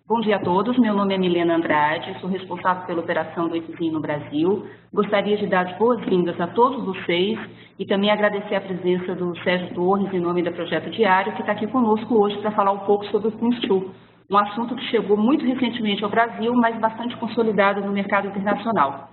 Bom dia a todos, meu nome é Milena Andrade, sou responsável pela operação do EFZIN no Brasil. Gostaria de dar as boas-vindas a todos vocês e também agradecer a presença do Sérgio Torres, em nome da Projeto Diário, que está aqui conosco hoje para falar um pouco sobre o Prince2, um assunto que chegou muito recentemente ao Brasil, mas bastante consolidado no mercado internacional.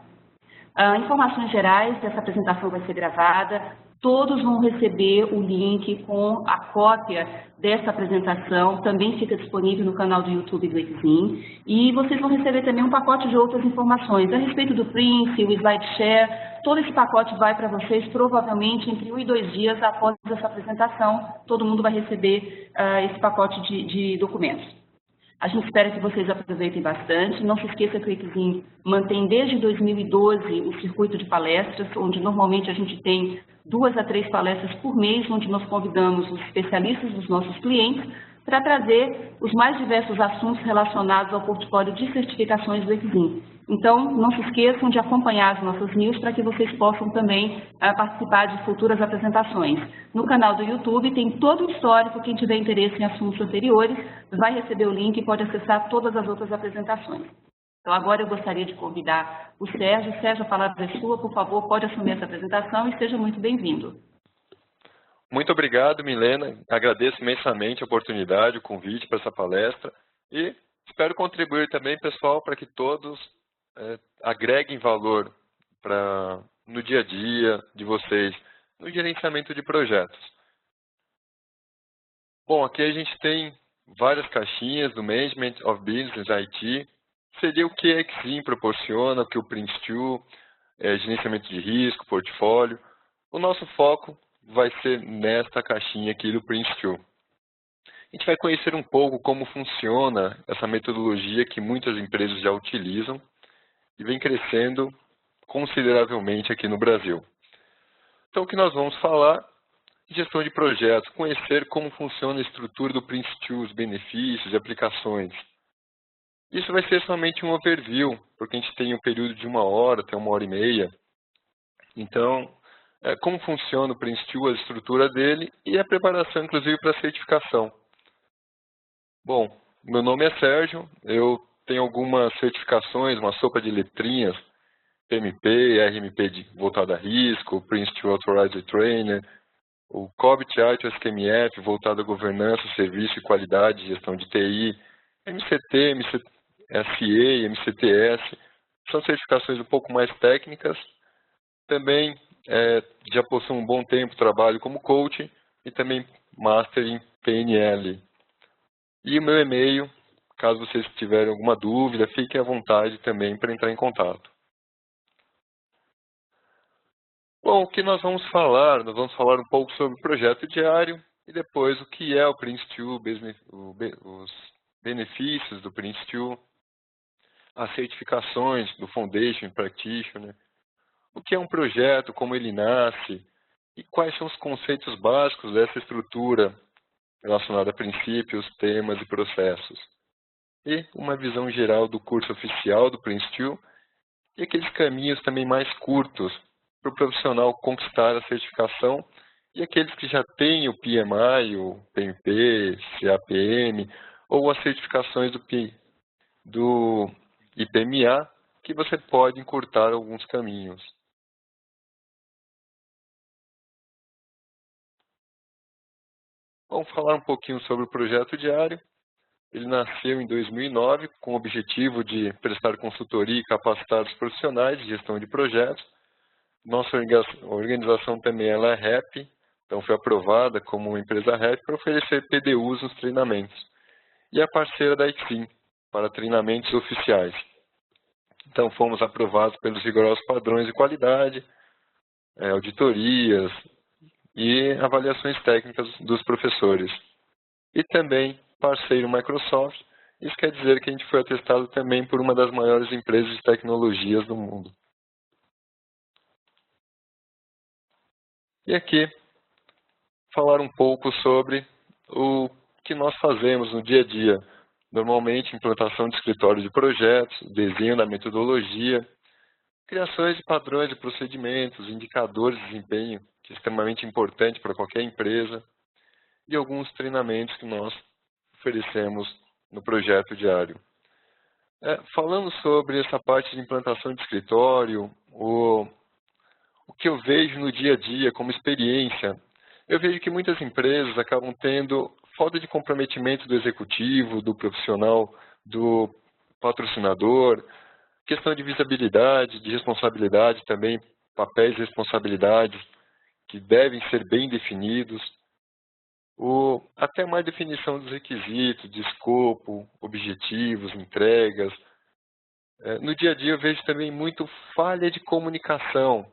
Informações gerais, essa apresentação vai ser gravada, todos vão receber o link com a cópia dessa apresentação, também fica disponível no canal do YouTube do EFZIN, e vocês vão receber também um pacote de outras informações a respeito do Prince, o SlideShare, todo esse pacote vai para vocês provavelmente entre 1 e 2 dias após essa apresentação, todo mundo vai receber esse pacote de documentos. A gente espera que vocês aproveitem bastante. Não se esqueça que o EFZIN mantém desde 2012 o circuito de palestras, onde normalmente a gente tem 2 a 3 palestras por mês, onde nós convidamos os especialistas dos nossos clientes para trazer os mais diversos assuntos relacionados ao portfólio de certificações do EFZIN. Então, não se esqueçam de acompanhar as nossas news para que vocês possam também participar de futuras apresentações. No canal do YouTube tem todo o histórico, quem tiver interesse em assuntos anteriores vai receber o link e pode acessar todas as outras apresentações. Então, agora eu gostaria de convidar o Sérgio. Sérgio, a palavra é sua, por favor, pode assumir essa apresentação e seja muito bem-vindo. Muito obrigado, Milena. Agradeço imensamente a oportunidade, o convite para essa palestra e espero contribuir também, pessoal, para que todos agreguem valor no dia a dia de vocês, no gerenciamento de projetos. Bom, aqui a gente tem várias caixinhas do Management of Business IT, seria o que a EFZIN proporciona, o que o Prince2, gerenciamento de risco, portfólio. O nosso foco vai ser nesta caixinha aqui do Prince2. A gente vai conhecer um pouco como funciona essa metodologia que muitas empresas já utilizam e vem crescendo consideravelmente aqui no Brasil. Então, o que nós vamos falar? Gestão de projetos, conhecer como funciona a estrutura do Prince2, os benefícios e aplicações. Isso vai ser somente um overview, porque a gente tem um período de 1 hora até 1h30. Então, como funciona o Prince2, a estrutura dele e a preparação, inclusive, para a certificação. Bom, meu nome é Sérgio, eu tenho algumas certificações, uma sopa de letrinhas, PMP, RMP voltado a risco, o Prince2 Authorized Trainer, o COBIT-IT, o SQMF, voltado a governança, serviço e qualidade, gestão de TI, MCT, MCSE, MCTS, são certificações um pouco mais técnicas. Também já possuo um bom tempo trabalho como coach e também Master em PNL. E o meu e-mail, caso vocês tiverem alguma dúvida, fiquem à vontade também para entrar em contato. Bom, o que nós vamos falar? Nós vamos falar um pouco sobre o projeto diário e depois o que é o Prince2, os benefícios do Prince2, as certificações do Foundation e Practitioner, o que é um projeto, como ele nasce e quais são os conceitos básicos dessa estrutura relacionada a princípios, temas e processos. E uma visão geral do curso oficial do Prince2 e aqueles caminhos também mais curtos para o profissional conquistar a certificação e aqueles que já têm o PMI, o PMP, CAPM ou as certificações do IPMA, que você pode encurtar alguns caminhos. Vamos falar um pouquinho sobre o projeto diário. Ele nasceu em 2009 com o objetivo de prestar consultoria e capacitar os profissionais de gestão de projetos. Nossa organização também ela é REP, então foi aprovada como uma empresa REP para oferecer PDUs nos treinamentos. E é parceira da EFZIN para treinamentos oficiais. Então fomos aprovados pelos rigorosos padrões de qualidade, auditorias e avaliações técnicas dos professores. E também parceiro Microsoft, isso quer dizer que a gente foi atestado também por uma das maiores empresas de tecnologias do mundo. E aqui, falar um pouco sobre o que nós fazemos no dia a dia. Normalmente, implantação de escritório de projetos, desenho da metodologia, criações de padrões de procedimentos, indicadores de desempenho, que é extremamente importante para qualquer empresa, e alguns treinamentos que nós oferecemos no projeto diário. Falando sobre essa parte de implantação de escritório, o que eu vejo no dia a dia como experiência, eu vejo que muitas empresas acabam tendo falta de comprometimento do executivo, do profissional, do patrocinador, questão de visibilidade, de responsabilidade também, papéis e responsabilidades que devem ser bem definidos, até mais definição dos requisitos, de escopo, objetivos, entregas. No dia a dia eu vejo também muito falha de comunicação,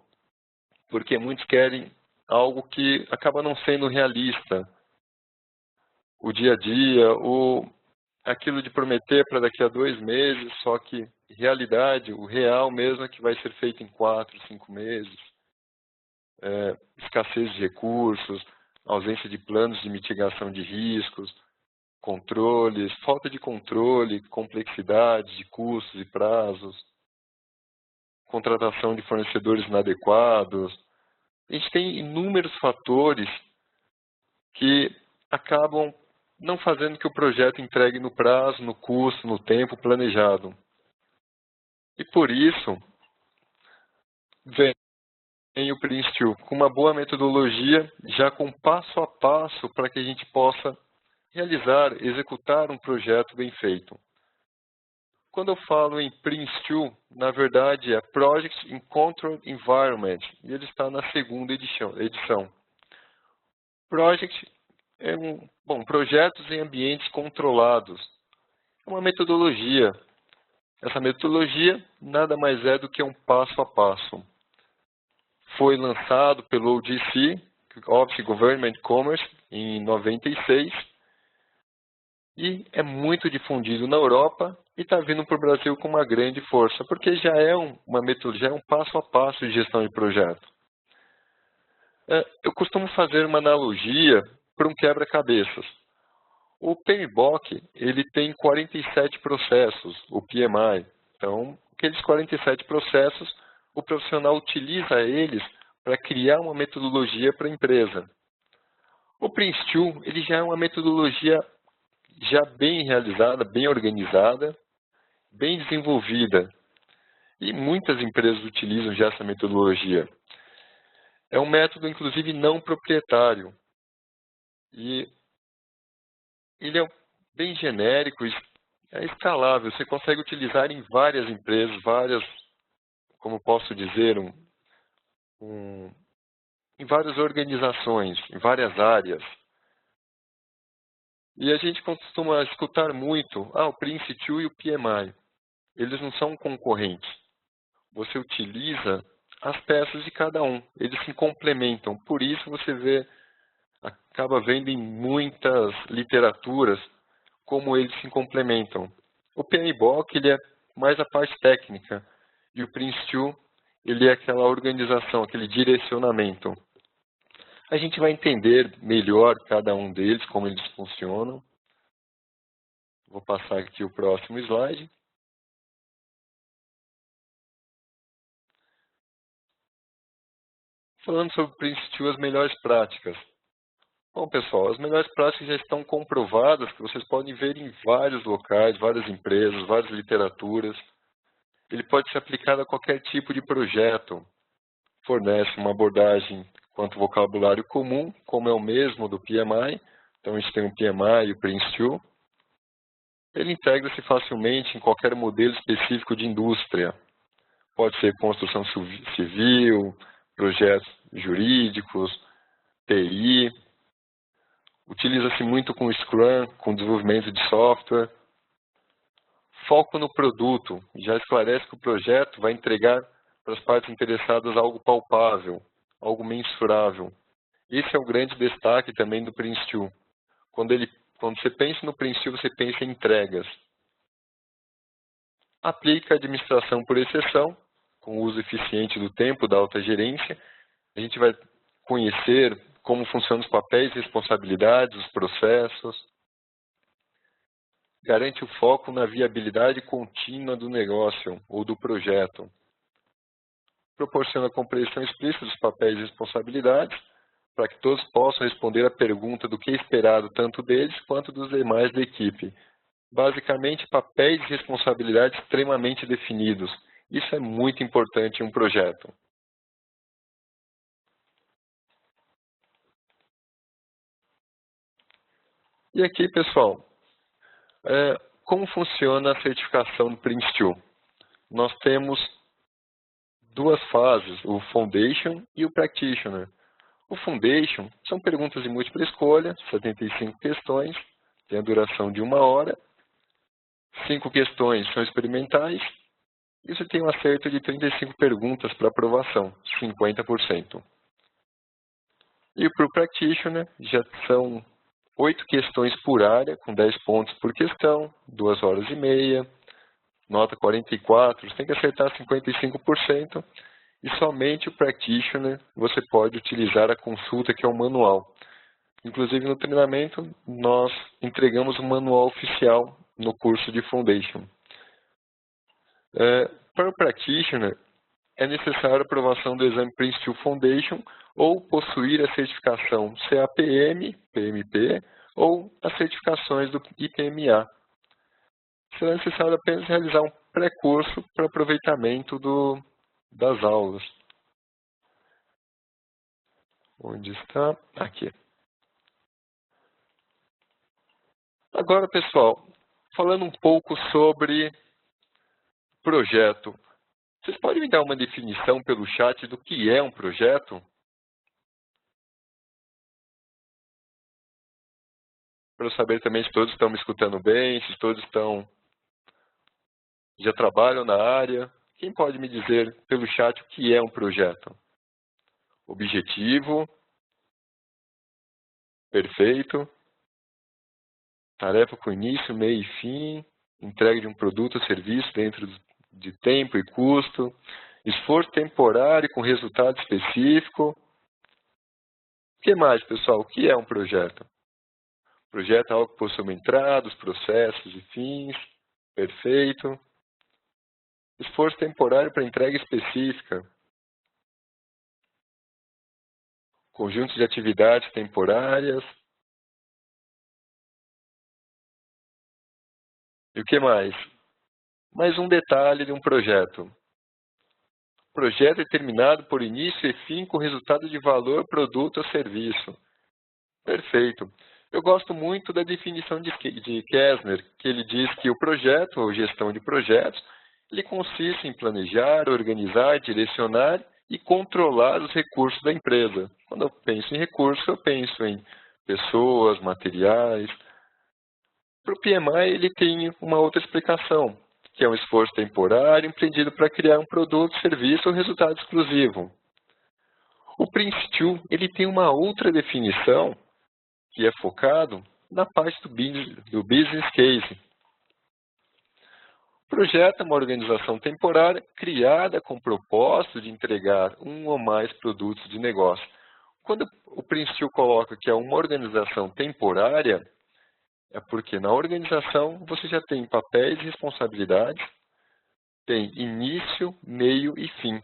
porque muitos querem algo que acaba não sendo realista. O dia a dia, aquilo de prometer para daqui a 2 meses, só que realidade, o real mesmo é que vai ser feito em 4, 5 meses. Escassez de recursos, ausência de planos de mitigação de riscos, controles, falta de controle, complexidade de custos e prazos, contratação de fornecedores inadequados. A gente tem inúmeros fatores que acabam não fazendo que o projeto entregue no prazo, no custo, no tempo planejado. E por isso, vem o Prince2 com uma boa metodologia, já com passo a passo para que a gente possa realizar, executar um projeto bem feito. Quando eu falo em Prince2, na verdade é Project in Controlled Environment, e ele está na 2ª edição. Project projetos em ambientes controlados. É uma metodologia. Essa metodologia nada mais é do que um passo a passo. Foi lançado pelo OGC, Office Government Commerce, em 96, e é muito difundido na Europa e está vindo para o Brasil com uma grande força, porque já é uma metodologia, um passo a passo de gestão de projeto. Eu costumo fazer uma analogia para um quebra-cabeças. O PMBOK, ele tem 47 processos, o PMI. Então, aqueles 47 processos, o profissional utiliza eles para criar uma metodologia para a empresa. O Prince2, ele já é uma metodologia já bem realizada, bem organizada, bem desenvolvida. E muitas empresas utilizam já essa metodologia. É um método, inclusive, não proprietário. E ele é bem genérico, é escalável. Você consegue utilizar em várias empresas, como posso dizer, em várias organizações, em várias áreas. E a gente costuma escutar muito, o Prince2 e o PMI. Eles não são concorrentes. Você utiliza as peças de cada um. Eles se complementam. Por isso você acaba vendo em muitas literaturas como eles se complementam. O PMBOK, ele é mais a parte técnica. E o Prince2, ele é aquela organização, aquele direcionamento. A gente vai entender melhor cada um deles, como eles funcionam. Vou passar aqui o próximo slide. Falando sobre o Prince2, as melhores práticas. Bom, pessoal, as melhores práticas já estão comprovadas, que vocês podem ver em vários locais, várias empresas, várias literaturas. Ele pode ser aplicado a qualquer tipo de projeto. Fornece uma abordagem quanto vocabulário comum, como é o mesmo do PMI. Então, a gente tem o PMI e o Prince2. Ele integra-se facilmente em qualquer modelo específico de indústria. Pode ser construção civil, projetos jurídicos, TI. Utiliza-se muito com Scrum, com desenvolvimento de software. Foco no produto. Já esclarece que o projeto vai entregar para as partes interessadas algo palpável, algo mensurável. Esse é o grande destaque também do Prince2. Quando você pensa no Prince2, você pensa em entregas. Aplica a administração por exceção, com o uso eficiente do tempo da alta gerência. A gente vai conhecer como funcionam os papéis, responsabilidades, os processos. Garante o foco na viabilidade contínua do negócio ou do projeto. Proporciona a compreensão explícita dos papéis e responsabilidades, para que todos possam responder à pergunta do que é esperado tanto deles quanto dos demais da equipe. basicamente papéis e responsabilidades extremamente definidos. Isso é muito importante em um projeto. E aqui, pessoal, como funciona a certificação do Prince2? Nós temos duas fases, o Foundation e o Practitioner. O Foundation são perguntas de múltipla escolha, 75 questões, tem a duração de 1 hora, 5 questões são experimentais, e você tem um acerto de 35 perguntas para aprovação, 50%. E para o Practitioner, já são 8 questões por área, com 10 pontos por questão, 2 horas e meia, nota 44, você tem que acertar 55%, e somente o Practitioner você pode utilizar a consulta, que é o manual. Inclusive, no treinamento, nós entregamos um manual oficial no curso de Foundation. Para o Practitioner, é necessário a aprovação do exame Prince2 Foundation ou possuir a certificação CAPM, PMP ou as certificações do IPMA. Será necessário apenas realizar um pré-curso para aproveitamento das aulas. Onde está? Aqui. Agora, pessoal, falando um pouco sobre projeto. Vocês podem me dar uma definição pelo chat do que é um projeto? Para eu saber também se todos estão me escutando bem, se todos já trabalham na área. Quem pode me dizer pelo chat o que é um projeto? Objetivo. Perfeito. Tarefa com início, meio e fim. Entrega de um produto ou serviço dentro de tempo e custo. Esforço temporário com resultado específico. O que mais, pessoal? O que é um projeto? Projeto é algo que possui uma entrada, os processos e fins. Perfeito. Esforço temporário para entrega específica. Conjunto de atividades temporárias. E o que mais? Mais um detalhe de um projeto. Projeto é determinado por início e fim com resultado de valor, produto ou serviço. Perfeito. Eu gosto muito da definição de Kessner, que ele diz que o projeto, ou gestão de projetos, ele consiste em planejar, organizar, direcionar e controlar os recursos da empresa. Quando eu penso em recursos, eu penso em pessoas, materiais. Para o PMI, ele tem uma outra explicação, que é um esforço temporário empreendido para criar um produto, serviço ou resultado exclusivo. O Prince2, ele tem uma outra definição, que é focado na parte do business case. O projeto é uma organização temporária criada com o propósito de entregar um ou mais produtos de negócio. Quando o Prince2 coloca que é uma organização temporária, é porque na organização você já tem papéis e responsabilidades, tem início, meio e fim.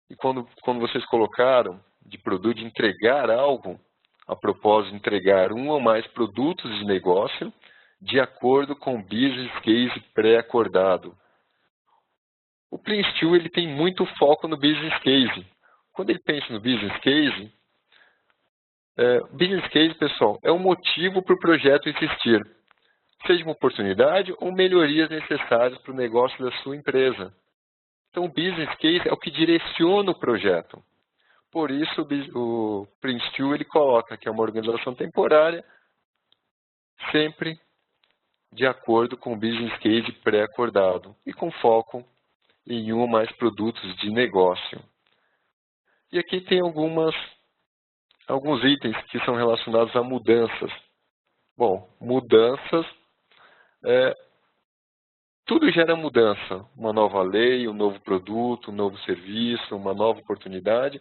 E quando vocês colocaram de entregar algo, a propósito de entregar um ou mais produtos de negócio, de acordo com o business case pré-acordado. O Prince2 ele tem muito foco no business case. Quando ele pensa no business case, pessoal, é um motivo para o projeto existir, seja uma oportunidade ou melhorias necessárias para o negócio da sua empresa. Então, o business case é o que direciona o projeto. Por isso, o Prince2 ele coloca que é uma organização temporária, sempre de acordo com o business case pré-acordado e com foco em um ou mais produtos de negócio. E aqui tem alguns itens que são relacionados a mudanças. Bom, mudanças, tudo gera mudança. Uma nova lei, um novo produto, um novo serviço, uma nova oportunidade,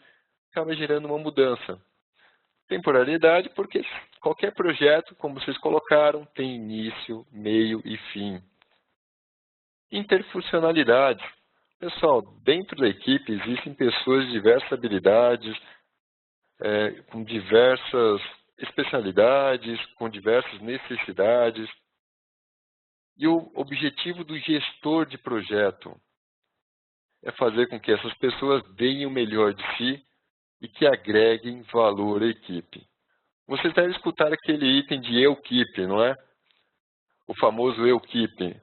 acaba gerando uma mudança. Temporalidade, porque qualquer projeto, como vocês colocaram, tem início, meio e fim. Interfuncionalidade. Pessoal, dentro da equipe existem pessoas de diversas habilidades, com diversas especialidades, com diversas necessidades. E o objetivo do gestor de projeto é fazer com que essas pessoas deem o melhor de si e que agreguem valor à equipe. Vocês devem escutar aquele item de eu keep, não é? O famoso eu keep.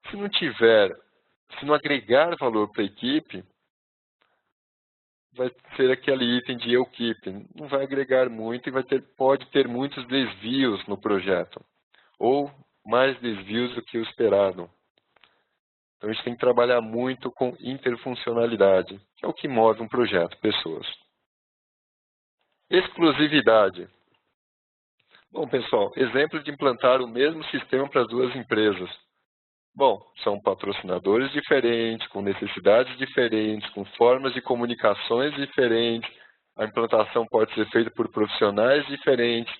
Se não agregar valor para a equipe, vai ser aquele item de eu keep. Não vai agregar muito e pode ter muitos desvios no projeto. Ou mais desvios do que o esperado. Então, a gente tem que trabalhar muito com interfuncionalidade, que é o que move um projeto, pessoas. Exclusividade. Bom, pessoal, exemplo de implantar o mesmo sistema para as duas empresas. Bom, são patrocinadores diferentes, com necessidades diferentes, com formas de comunicações diferentes. A implantação pode ser feita por profissionais diferentes.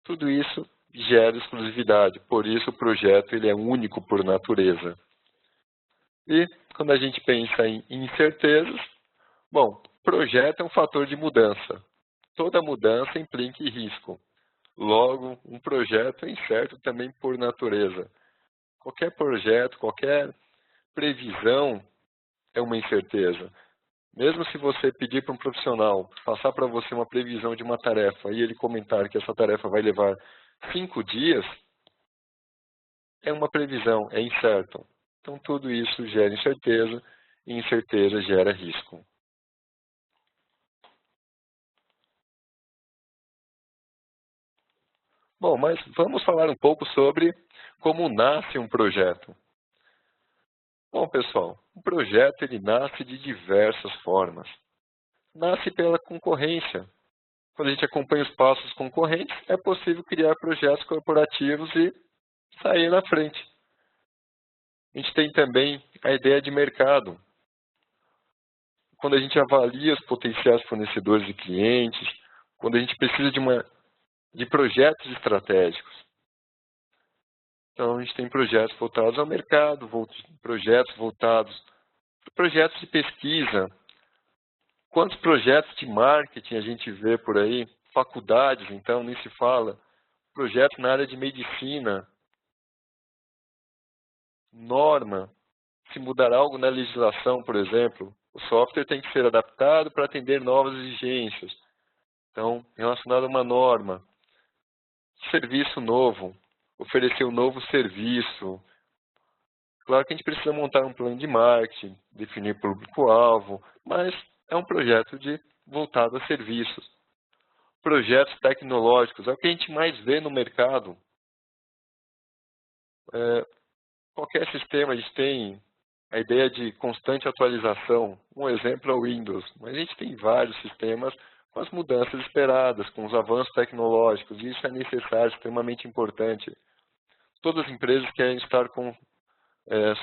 Tudo isso gera exclusividade, por isso o projeto ele é único por natureza. E quando a gente pensa em incertezas, bom, projeto é um fator de mudança. Toda mudança implica em risco. Logo, um projeto é incerto também por natureza. Qualquer projeto, qualquer previsão é uma incerteza. Mesmo se você pedir para um profissional passar para você uma previsão de uma tarefa e ele comentar que essa tarefa vai levar 5 dias, é uma previsão, é incerto. Então, tudo isso gera incerteza e incerteza gera risco. Bom, mas vamos falar um pouco sobre como nasce um projeto. Bom, pessoal, um projeto ele nasce de diversas formas. Nasce pela concorrência. Quando a gente acompanha os passos concorrentes, é possível criar projetos corporativos e sair na frente. A gente tem também a ideia de mercado. Quando a gente avalia os potenciais fornecedores e clientes, quando a gente precisa de projetos estratégicos. Então, a gente tem projetos voltados ao mercado, projetos voltados para projetos de pesquisa. Quantos projetos de marketing a gente vê por aí? Faculdades, então, nem se fala. Projetos na área de medicina. Norma. Se mudar algo na legislação, por exemplo, o software tem que ser adaptado para atender novas exigências. Então, relacionado a uma norma. Serviço novo. Oferecer um novo serviço. Claro que a gente precisa montar um plano de marketing, definir público-alvo, mas é um projeto voltado a serviços. Projetos tecnológicos, é o que a gente mais vê no mercado. Qualquer sistema, a gente tem a ideia de constante atualização. Um exemplo é o Windows, mas a gente tem vários sistemas com as mudanças esperadas, com os avanços tecnológicos, e isso é necessário, extremamente importante. Todas as empresas querem estar com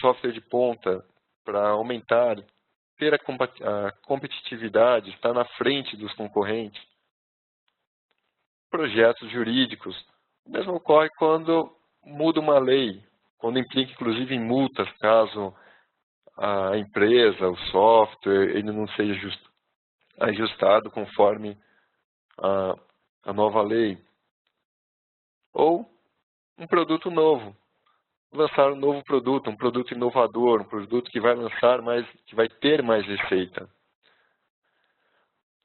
software de ponta para aumentar, ter a competitividade, estar na frente dos concorrentes. Projetos jurídicos. O mesmo ocorre quando muda uma lei, quando implica inclusive em multas, caso a empresa, o software, ele não seja ajustado conforme a nova lei. Ou um produto novo. Lançar um novo produto, um produto inovador, um produto que vai que vai ter mais receita.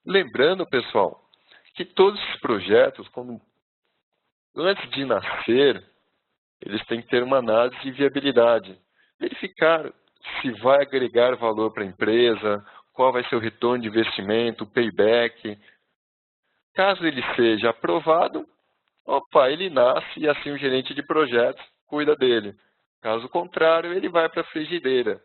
Lembrando, pessoal, que todos esses projetos, antes de nascer, eles têm que ter uma análise de viabilidade. Verificar se vai agregar valor para a empresa, qual vai ser o retorno de investimento, o payback. Caso ele seja aprovado, ele nasce e assim o gerente de projetos cuida dele. Caso contrário, ele vai para a frigideira.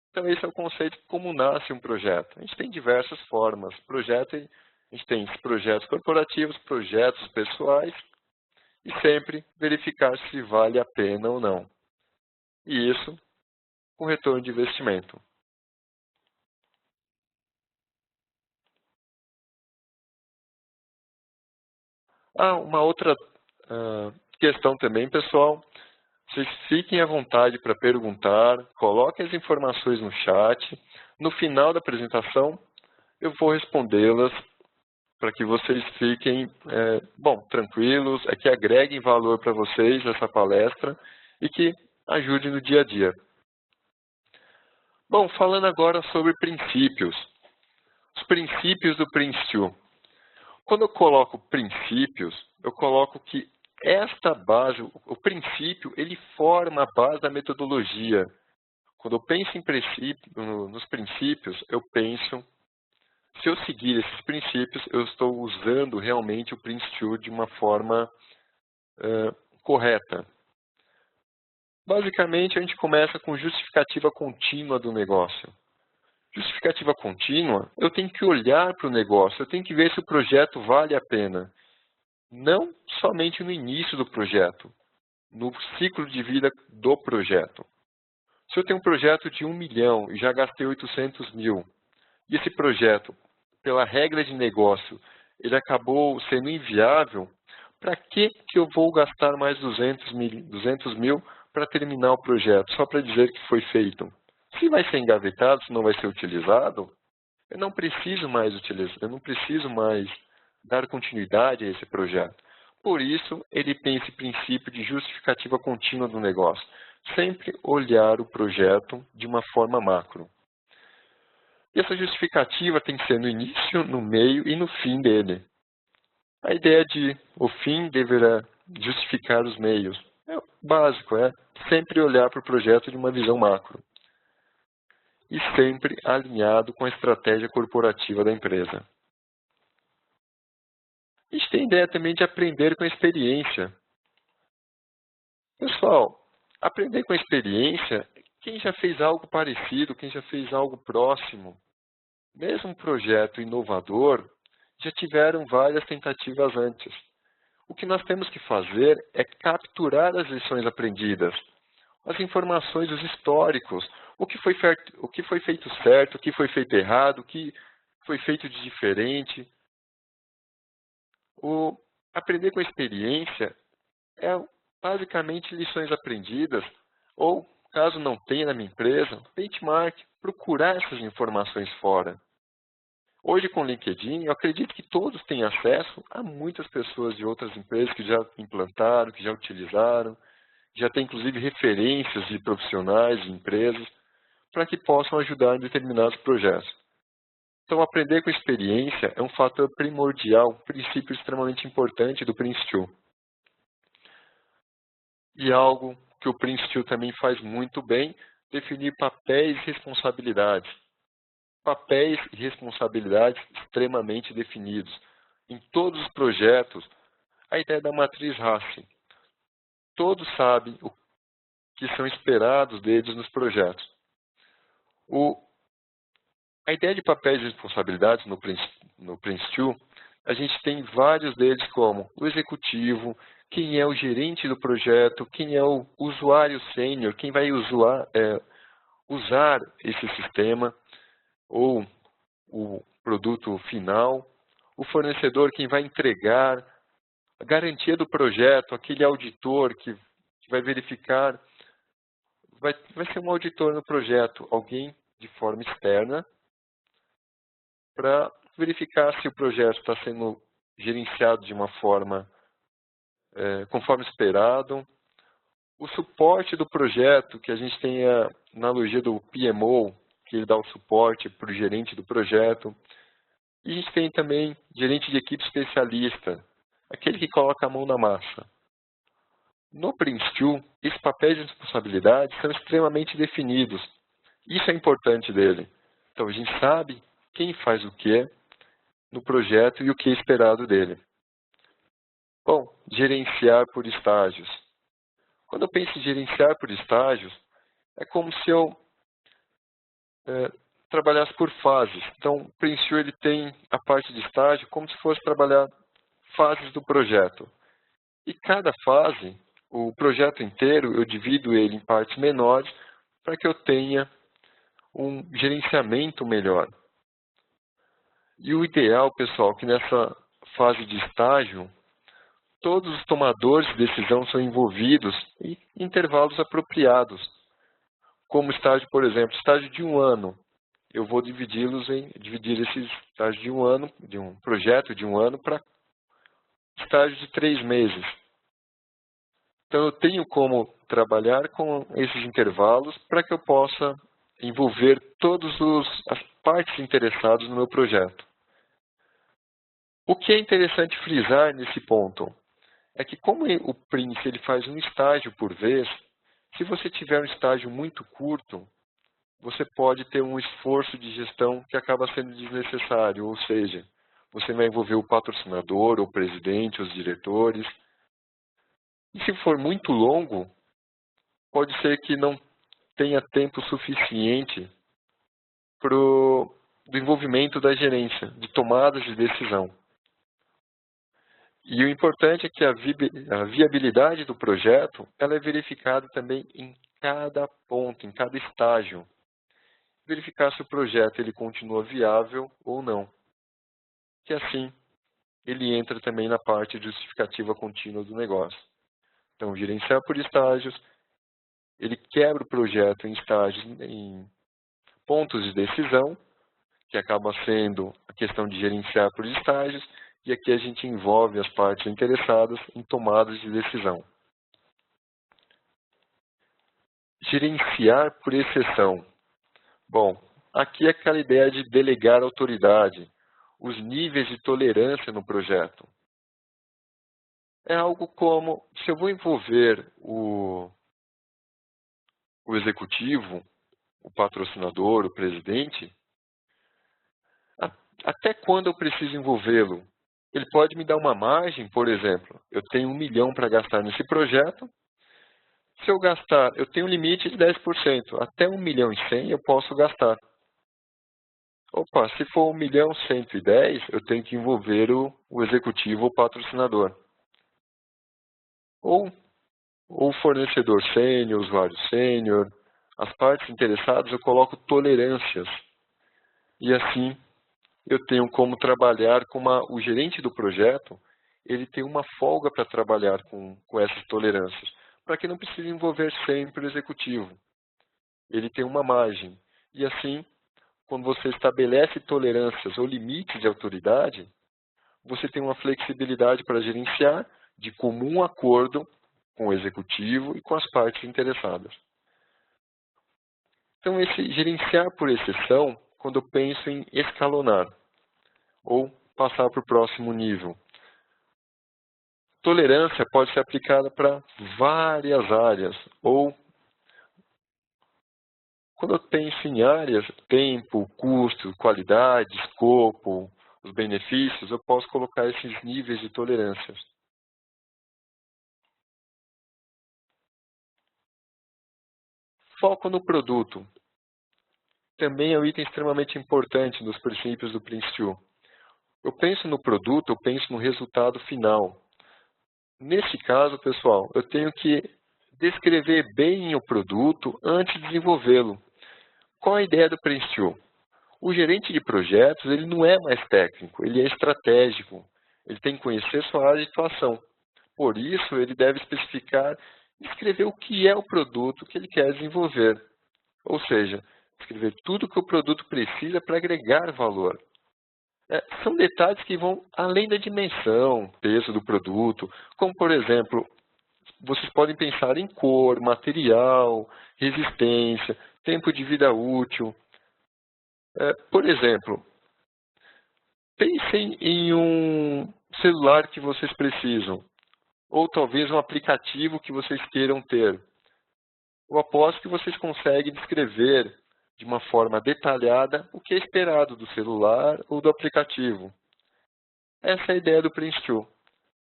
Então, esse é o conceito de como nasce um projeto. A gente tem diversas formas. A gente tem projetos corporativos, projetos pessoais, e sempre verificar se vale a pena ou não. E isso com retorno de investimento. Uma outra questão também, pessoal. Vocês fiquem à vontade para perguntar, coloquem as informações no chat. No final da apresentação, eu vou respondê-las para que vocês fiquem tranquilos, que agreguem valor para vocês essa palestra e que ajude no dia a dia. Bom, falando agora sobre princípios. Os princípios do Prince2. Quando eu coloco princípios, eu coloco que esta base, o princípio, ele forma a base da metodologia. Quando eu penso nos princípios, eu penso, se eu seguir esses princípios, eu estou usando realmente o Prince2 de uma forma correta. Basicamente, a gente começa com justificativa contínua do negócio. Justificativa contínua, eu tenho que olhar para o negócio, eu tenho que ver se o projeto vale a pena. Não somente no início do projeto, no ciclo de vida do projeto. Se eu tenho um projeto de 1 milhão e já gastei 800 mil, e esse projeto, pela regra de negócio, ele acabou sendo inviável, para que eu vou gastar mais 200 mil para terminar o projeto, só para dizer que foi feito? Se vai ser engavetado, se não vai ser utilizado, eu não preciso mais utilizar, eu não preciso mais dar continuidade a esse projeto. Por isso, ele tem esse princípio de justificativa contínua do negócio. Sempre olhar o projeto de uma forma macro. E essa justificativa tem que ser no início, no meio e no fim dele. A ideia de o fim deverá justificar os meios. É o básico, é sempre olhar para o projeto de uma visão macro. E sempre alinhado com a estratégia corporativa da empresa. A gente tem a ideia também de aprender com a experiência. Pessoal, aprender com a experiência, quem já fez algo parecido, quem já fez algo próximo, mesmo um projeto inovador, já tiveram várias tentativas antes. O que nós temos que fazer é capturar as lições aprendidas, as informações, os históricos, o que foi feito certo, o que foi feito errado, o que foi feito de diferente. O aprender com a experiência é basicamente lições aprendidas, ou, caso não tenha na minha empresa, benchmark, procurar essas informações fora. Hoje, com o LinkedIn, eu acredito que todos têm acesso a muitas pessoas de outras empresas que já implantaram, que já utilizaram, já tem inclusive referências de profissionais, de empresas, para que possam ajudar em determinados projetos. Então, aprender com experiência é um fator primordial, um princípio extremamente importante do Prince2. E algo que o Prince2 também faz muito bem, definir papéis e responsabilidades. Papéis e responsabilidades extremamente definidos. Em todos os projetos, a ideia da matriz RACI. Todos sabem o que são esperados deles nos projetos. A ideia de papéis e responsabilidades no Prince2, a gente tem vários deles como o executivo, quem é o gerente do projeto, quem é o usuário sênior, quem vai usar esse sistema, ou o produto final, o fornecedor, quem vai entregar, a garantia do projeto, aquele auditor que vai verificar, vai ser um auditor no projeto, alguém de forma externa, para verificar se o projeto está sendo gerenciado de uma forma conforme esperado. O suporte do projeto, que a gente tem a analogia do PMO, que ele dá o suporte para o gerente do projeto. E a gente tem também gerente de equipe especialista, aquele que coloca a mão na massa. No Prince2, esses papéis e responsabilidades são extremamente definidos. Isso é importante dele. Então, a gente sabe quem faz o que no projeto e o que é esperado dele. Bom, gerenciar por estágios. Quando eu penso em gerenciar por estágios, é como se eu trabalhasse por fases. Então, o Prince2 ele tem a parte de estágio como se fosse trabalhar fases do projeto. E cada fase, o projeto inteiro, eu divido ele em partes menores para que eu tenha um gerenciamento melhor. E o ideal, pessoal, que nessa fase de estágio, todos os tomadores de decisão são envolvidos em intervalos apropriados. Como estágio, por exemplo, estágio de 1 ano. Eu vou dividir esses estágios de 1 ano, de um projeto de 1 ano, para estágios de 3 meses. Então, eu tenho como trabalhar com esses intervalos para que eu possa envolver todas as partes interessadas no meu projeto. O que é interessante frisar nesse ponto é que, como o Prince ele faz um estágio por vez, se você tiver um estágio muito curto, você pode ter um esforço de gestão que acaba sendo desnecessário, ou seja, você vai envolver o patrocinador, o presidente, os diretores. E se for muito longo, pode ser que não tenha tempo suficiente do envolvimento da gerência, de tomadas de decisão. E o importante é que a viabilidade do projeto ela é verificada também em cada ponto, em cada estágio. Verificar se o projeto ele continua viável ou não. Que assim, ele entra também na parte de justificativa contínua do negócio. Então, gerenciar por estágios, ele quebra o projeto em estágios, em pontos de decisão, que acaba sendo a questão de gerenciar por estágios, e aqui a gente envolve as partes interessadas em tomadas de decisão. Gerenciar por exceção. Bom, aqui é aquela ideia de delegar autoridade, os níveis de tolerância no projeto. É algo como, se eu vou envolver o executivo, o patrocinador, o presidente, até quando eu preciso envolvê-lo? Ele pode me dar uma margem, por exemplo, eu tenho 1 milhão para gastar nesse projeto, se eu gastar, eu tenho um limite de 10%, até 1 milhão e 100 eu posso gastar. Opa, se for 1 milhão 110, eu tenho que envolver o executivo ou patrocinador. Ou o fornecedor sênior, usuário sênior, as partes interessadas, eu coloco tolerâncias. E assim, eu tenho como trabalhar com o gerente do projeto, ele tem uma folga para trabalhar com essas tolerâncias, para que não precise envolver sempre o executivo. Ele tem uma margem. E assim, quando você estabelece tolerâncias ou limites de autoridade, você tem uma flexibilidade para gerenciar de comum acordo com o executivo e com as partes interessadas. Então, esse gerenciar por exceção, quando eu penso em escalonar ou passar para o próximo nível. Tolerância pode ser aplicada para várias áreas, ou quando eu penso em áreas, tempo, custo, qualidade, escopo, os benefícios, eu posso colocar esses níveis de tolerância. Foco no produto. Também é um item extremamente importante nos princípios do Prince2. Eu penso no produto, eu penso no resultado final. Nesse caso, pessoal, eu tenho que descrever bem o produto antes de desenvolvê-lo. Qual a ideia do Prince2? O gerente de projetos ele não é mais técnico, ele é estratégico. Ele tem que conhecer sua área de atuação. Por isso, ele deve especificar e escrever o que é o produto que ele quer desenvolver. Ou seja, escrever tudo o que o produto precisa para agregar valor. São detalhes que vão além da dimensão, peso do produto, como, por exemplo, vocês podem pensar em cor, material, resistência, tempo de vida útil. Por exemplo, pensem em um celular que vocês precisam, ou talvez um aplicativo que vocês queiram ter. Eu aposto que vocês conseguem descrever de uma forma detalhada o que é esperado do celular ou do aplicativo. Essa é a ideia do Prince2.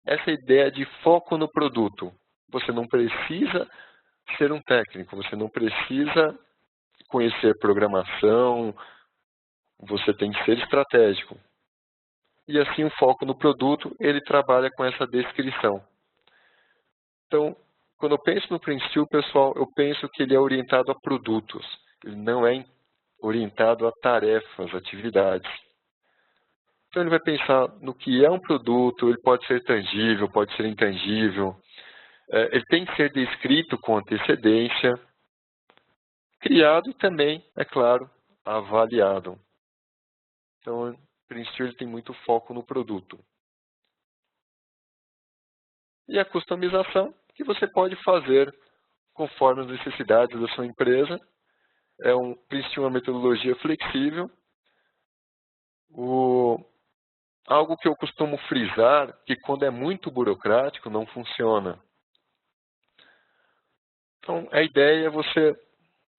Essa é a ideia de foco no produto. Você não precisa ser um técnico, você não precisa conhecer programação, você tem que ser estratégico. E assim o foco no produto, ele trabalha com essa descrição. Então, quando eu penso no Prince2, pessoal, eu penso que ele é orientado a produtos. Ele não é orientado a tarefas, atividades. Então, ele vai pensar no que é um produto, ele pode ser tangível, pode ser intangível. Ele tem que ser descrito com antecedência, criado e também, é claro, avaliado. Então, o Prince2 tem muito foco no produto. E a customização que você pode fazer conforme as necessidades da sua empresa. É uma metodologia flexível. Algo que eu costumo frisar, que quando é muito burocrático, não funciona. Então, a ideia é você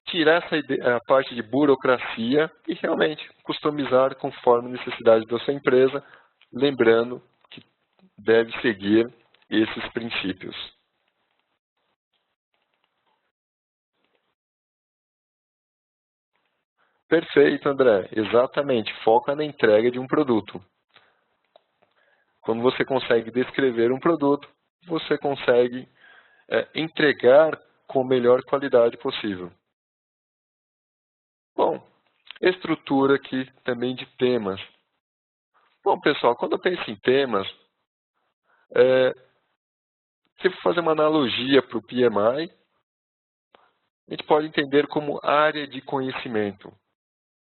tirar a parte de burocracia e realmente customizar conforme a necessidade da sua empresa, lembrando que deve seguir esses princípios. Perfeito, André. Exatamente. Foca na entrega de um produto. Quando você consegue descrever um produto, você consegue entregar com a melhor qualidade possível. Bom, estrutura aqui também de temas. Bom, pessoal, quando eu penso em temas, se for fazer uma analogia para o PMI, a gente pode entender como área de conhecimento,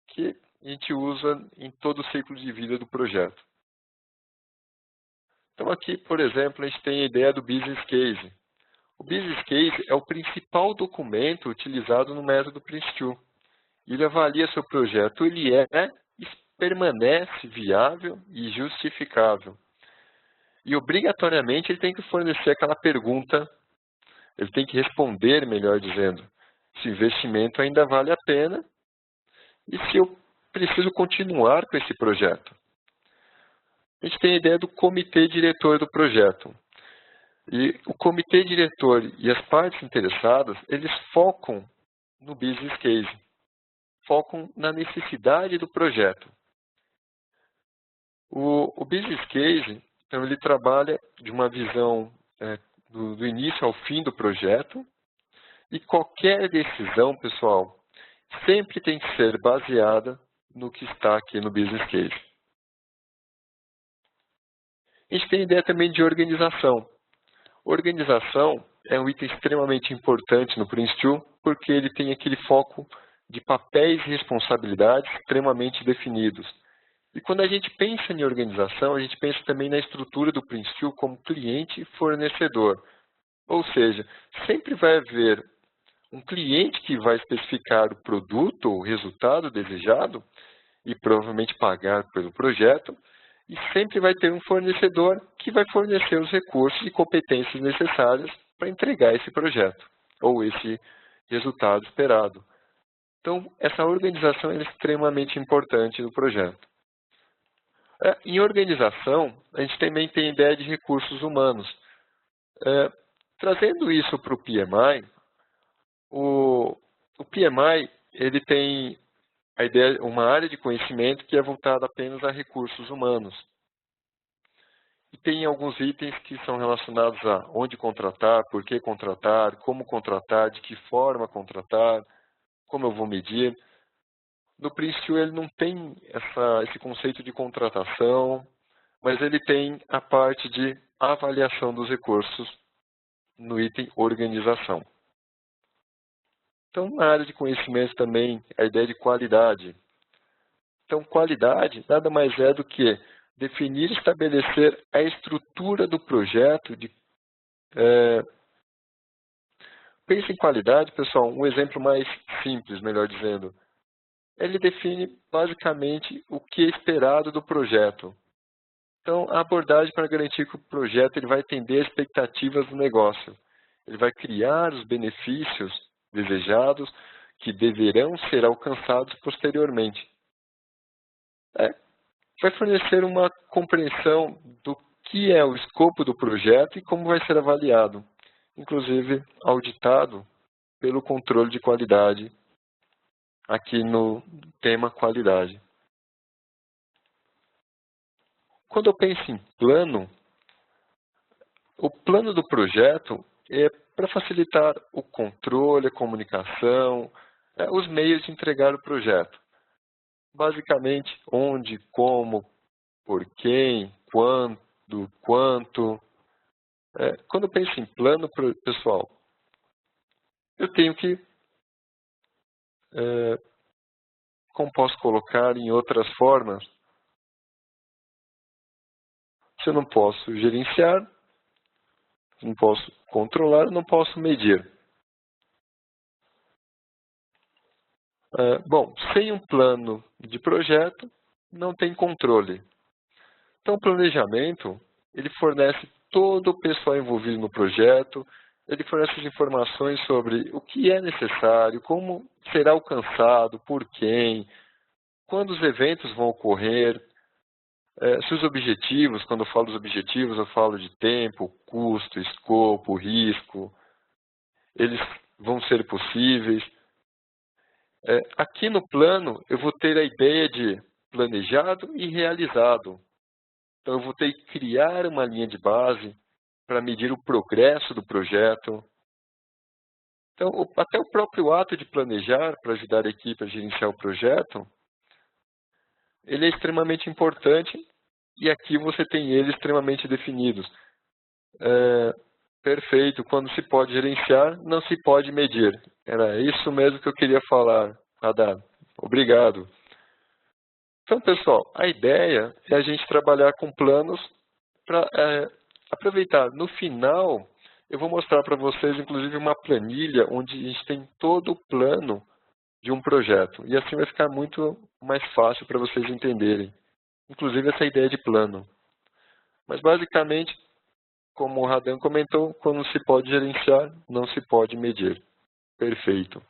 que a gente usa em todo o ciclo de vida do projeto. Então aqui, por exemplo, a gente tem a ideia do Business Case. O Business Case é o principal documento utilizado no método Prince2. Ele avalia se o projeto permanece viável e justificável. E obrigatoriamente ele tem que fornecer aquela pergunta, ele tem que responder, melhor dizendo, se o investimento ainda vale a pena e se eu preciso continuar com esse projeto. A gente tem a ideia do comitê diretor do projeto. E o comitê diretor e as partes interessadas, eles focam no business case, focam na necessidade do projeto. O business case, então, ele trabalha de uma visão do início ao fim do projeto, e qualquer decisão, pessoal, sempre tem que ser baseada no que está aqui no business case. A gente tem a ideia também de organização. Organização é um item extremamente importante no Prince2, porque ele tem aquele foco de papéis e responsabilidades extremamente definidos. E quando a gente pensa em organização, a gente pensa também na estrutura do Prince2 como cliente e fornecedor. Ou seja, sempre vai haver um cliente que vai especificar o produto ou o resultado desejado e provavelmente pagar pelo projeto, e sempre vai ter um fornecedor que vai fornecer os recursos e competências necessárias para entregar esse projeto ou esse resultado esperado. Então, essa organização é extremamente importante no projeto. Em organização, a gente também tem a ideia de recursos humanos. Trazendo isso para o PMI, o PMI ele tem a ideia, uma área de conhecimento que é voltada apenas a recursos humanos. E tem alguns itens que são relacionados a onde contratar, por que contratar, como contratar, de que forma contratar, como eu vou medir. No Prince2 ele não tem esse conceito de contratação, mas ele tem a parte de avaliação dos recursos no item organização. Então, na área de conhecimento também, a ideia de qualidade. Então, qualidade nada mais é do que definir e estabelecer a estrutura do projeto. Pense em qualidade, pessoal, um exemplo mais simples, melhor dizendo. Ele define basicamente o que é esperado do projeto. Então, a abordagem para garantir que o projeto ele vai atender às expectativas do negócio. Ele vai criar os benefícios desejados que deverão ser alcançados posteriormente. Vai fornecer uma compreensão do que é o escopo do projeto e como vai ser avaliado, inclusive auditado pelo controle de qualidade, aqui no tema qualidade. Quando eu penso em plano, o plano do projeto é para facilitar o controle, a comunicação, os meios de entregar o projeto. Basicamente, onde, como, por quem, quando, quanto. Quando eu penso em plano, pessoal, eu tenho que, como posso colocar em outras formas, se eu não posso gerenciar, não posso controlar, não posso medir. Bom, sem um plano de projeto, não tem controle. Então, o planejamento, ele fornece todo o pessoal envolvido no projeto, ele fornece as informações sobre o que é necessário, como será alcançado, por quem, quando os eventos vão ocorrer, se os objetivos, quando eu falo dos objetivos, eu falo de tempo, custo, escopo, risco, eles vão ser possíveis. Aqui no plano, eu vou ter a ideia de planejado e realizado. Então, eu vou ter que criar uma linha de base para medir o progresso do projeto. Então, até o próprio ato de planejar, para ajudar a equipe a gerenciar o projeto, ele é extremamente importante e aqui você tem eles extremamente definidos. Perfeito, quando se pode gerenciar, não se pode medir. Era isso mesmo que eu queria falar, Haddad. Obrigado. Então, pessoal, a ideia é a gente trabalhar com planos para aproveitar. No final, eu vou mostrar para vocês, inclusive, uma planilha onde a gente tem todo o plano de um projeto. E assim vai ficar muito mais fácil para vocês entenderem, inclusive essa ideia de plano. Mas, basicamente, como o Radan comentou, quando se pode gerenciar, não se pode medir. Perfeito.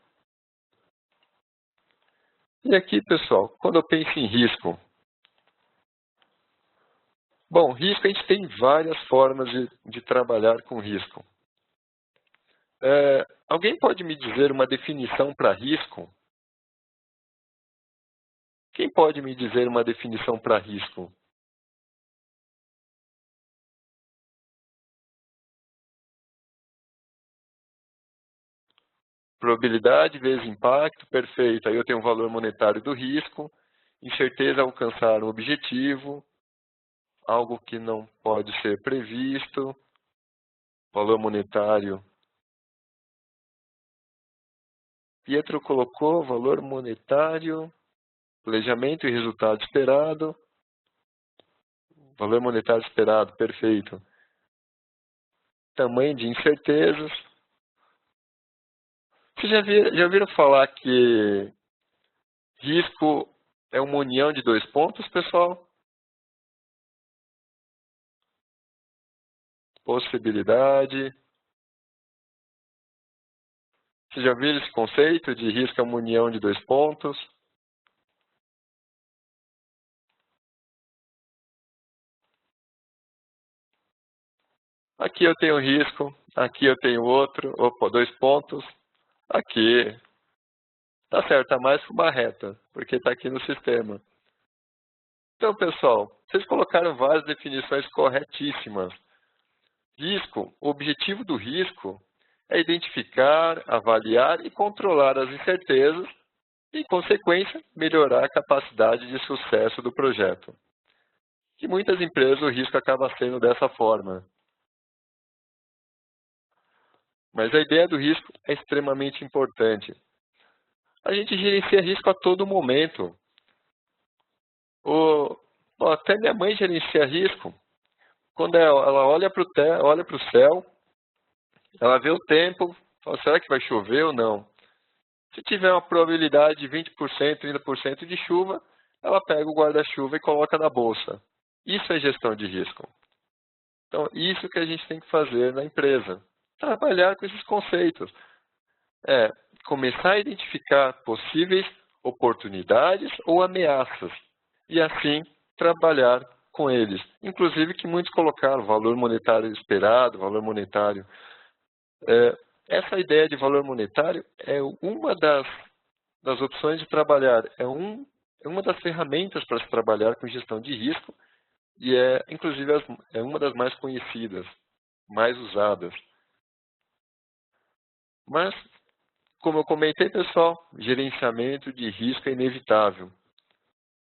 E aqui, pessoal, quando eu penso em risco, bom, risco a gente tem várias formas de trabalhar com risco. Alguém pode me dizer uma definição para risco? Quem pode me dizer uma definição para risco? Probabilidade vezes impacto, perfeito. Aí eu tenho o valor monetário do risco, incerteza alcançar um objetivo, algo que não pode ser previsto, valor monetário. Pietro colocou valor monetário, planejamento e resultado esperado, valor monetário esperado, perfeito. Tamanho de incertezas. Vocês já ouviram falar que risco é uma união de dois pontos, pessoal? Possibilidade. Vocês já viram esse conceito de risco é uma união de dois pontos? Aqui eu tenho risco, aqui eu tenho outro, opa, dois pontos. Aqui. Tá certo, tá mais que uma reta, porque está aqui no sistema. Então, pessoal, vocês colocaram várias definições corretíssimas. Risco, o objetivo do risco é identificar, avaliar e controlar as incertezas e, em consequência, melhorar a capacidade de sucesso do projeto. Em muitas empresas, o risco acaba sendo dessa forma. Mas a ideia do risco é extremamente importante. A gente gerencia risco a todo momento. Até minha mãe gerencia risco. Quando ela olha para o céu, ela vê o tempo, fala, será que vai chover ou não? Se tiver uma probabilidade de 20%, 30% de chuva, ela pega o guarda-chuva e coloca na bolsa. Isso é gestão de risco. Então, isso que a gente tem que fazer na empresa. Trabalhar com esses conceitos. Começar a identificar possíveis oportunidades ou ameaças. E assim, trabalhar com eles. Inclusive que muitos colocaram valor monetário esperado, valor monetário. Essa ideia de valor monetário é uma das opções de trabalhar, é uma das ferramentas para se trabalhar com gestão de risco e inclusive, é uma das mais conhecidas, mais usadas. Mas, como eu comentei, pessoal, gerenciamento de risco é inevitável.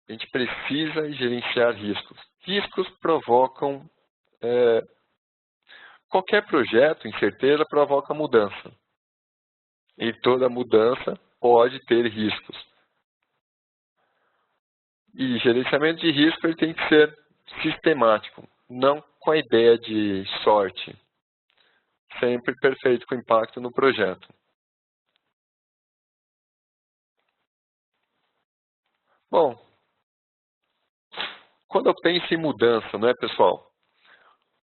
A gente precisa gerenciar riscos. Riscos provocam... qualquer projeto, incerteza, provoca mudança. E toda mudança pode ter riscos. E gerenciamento de risco ele tem que ser sistemático, não com a ideia de sorte. Sempre perfeito com impacto no projeto. Bom, quando eu penso em mudança, não é, pessoal?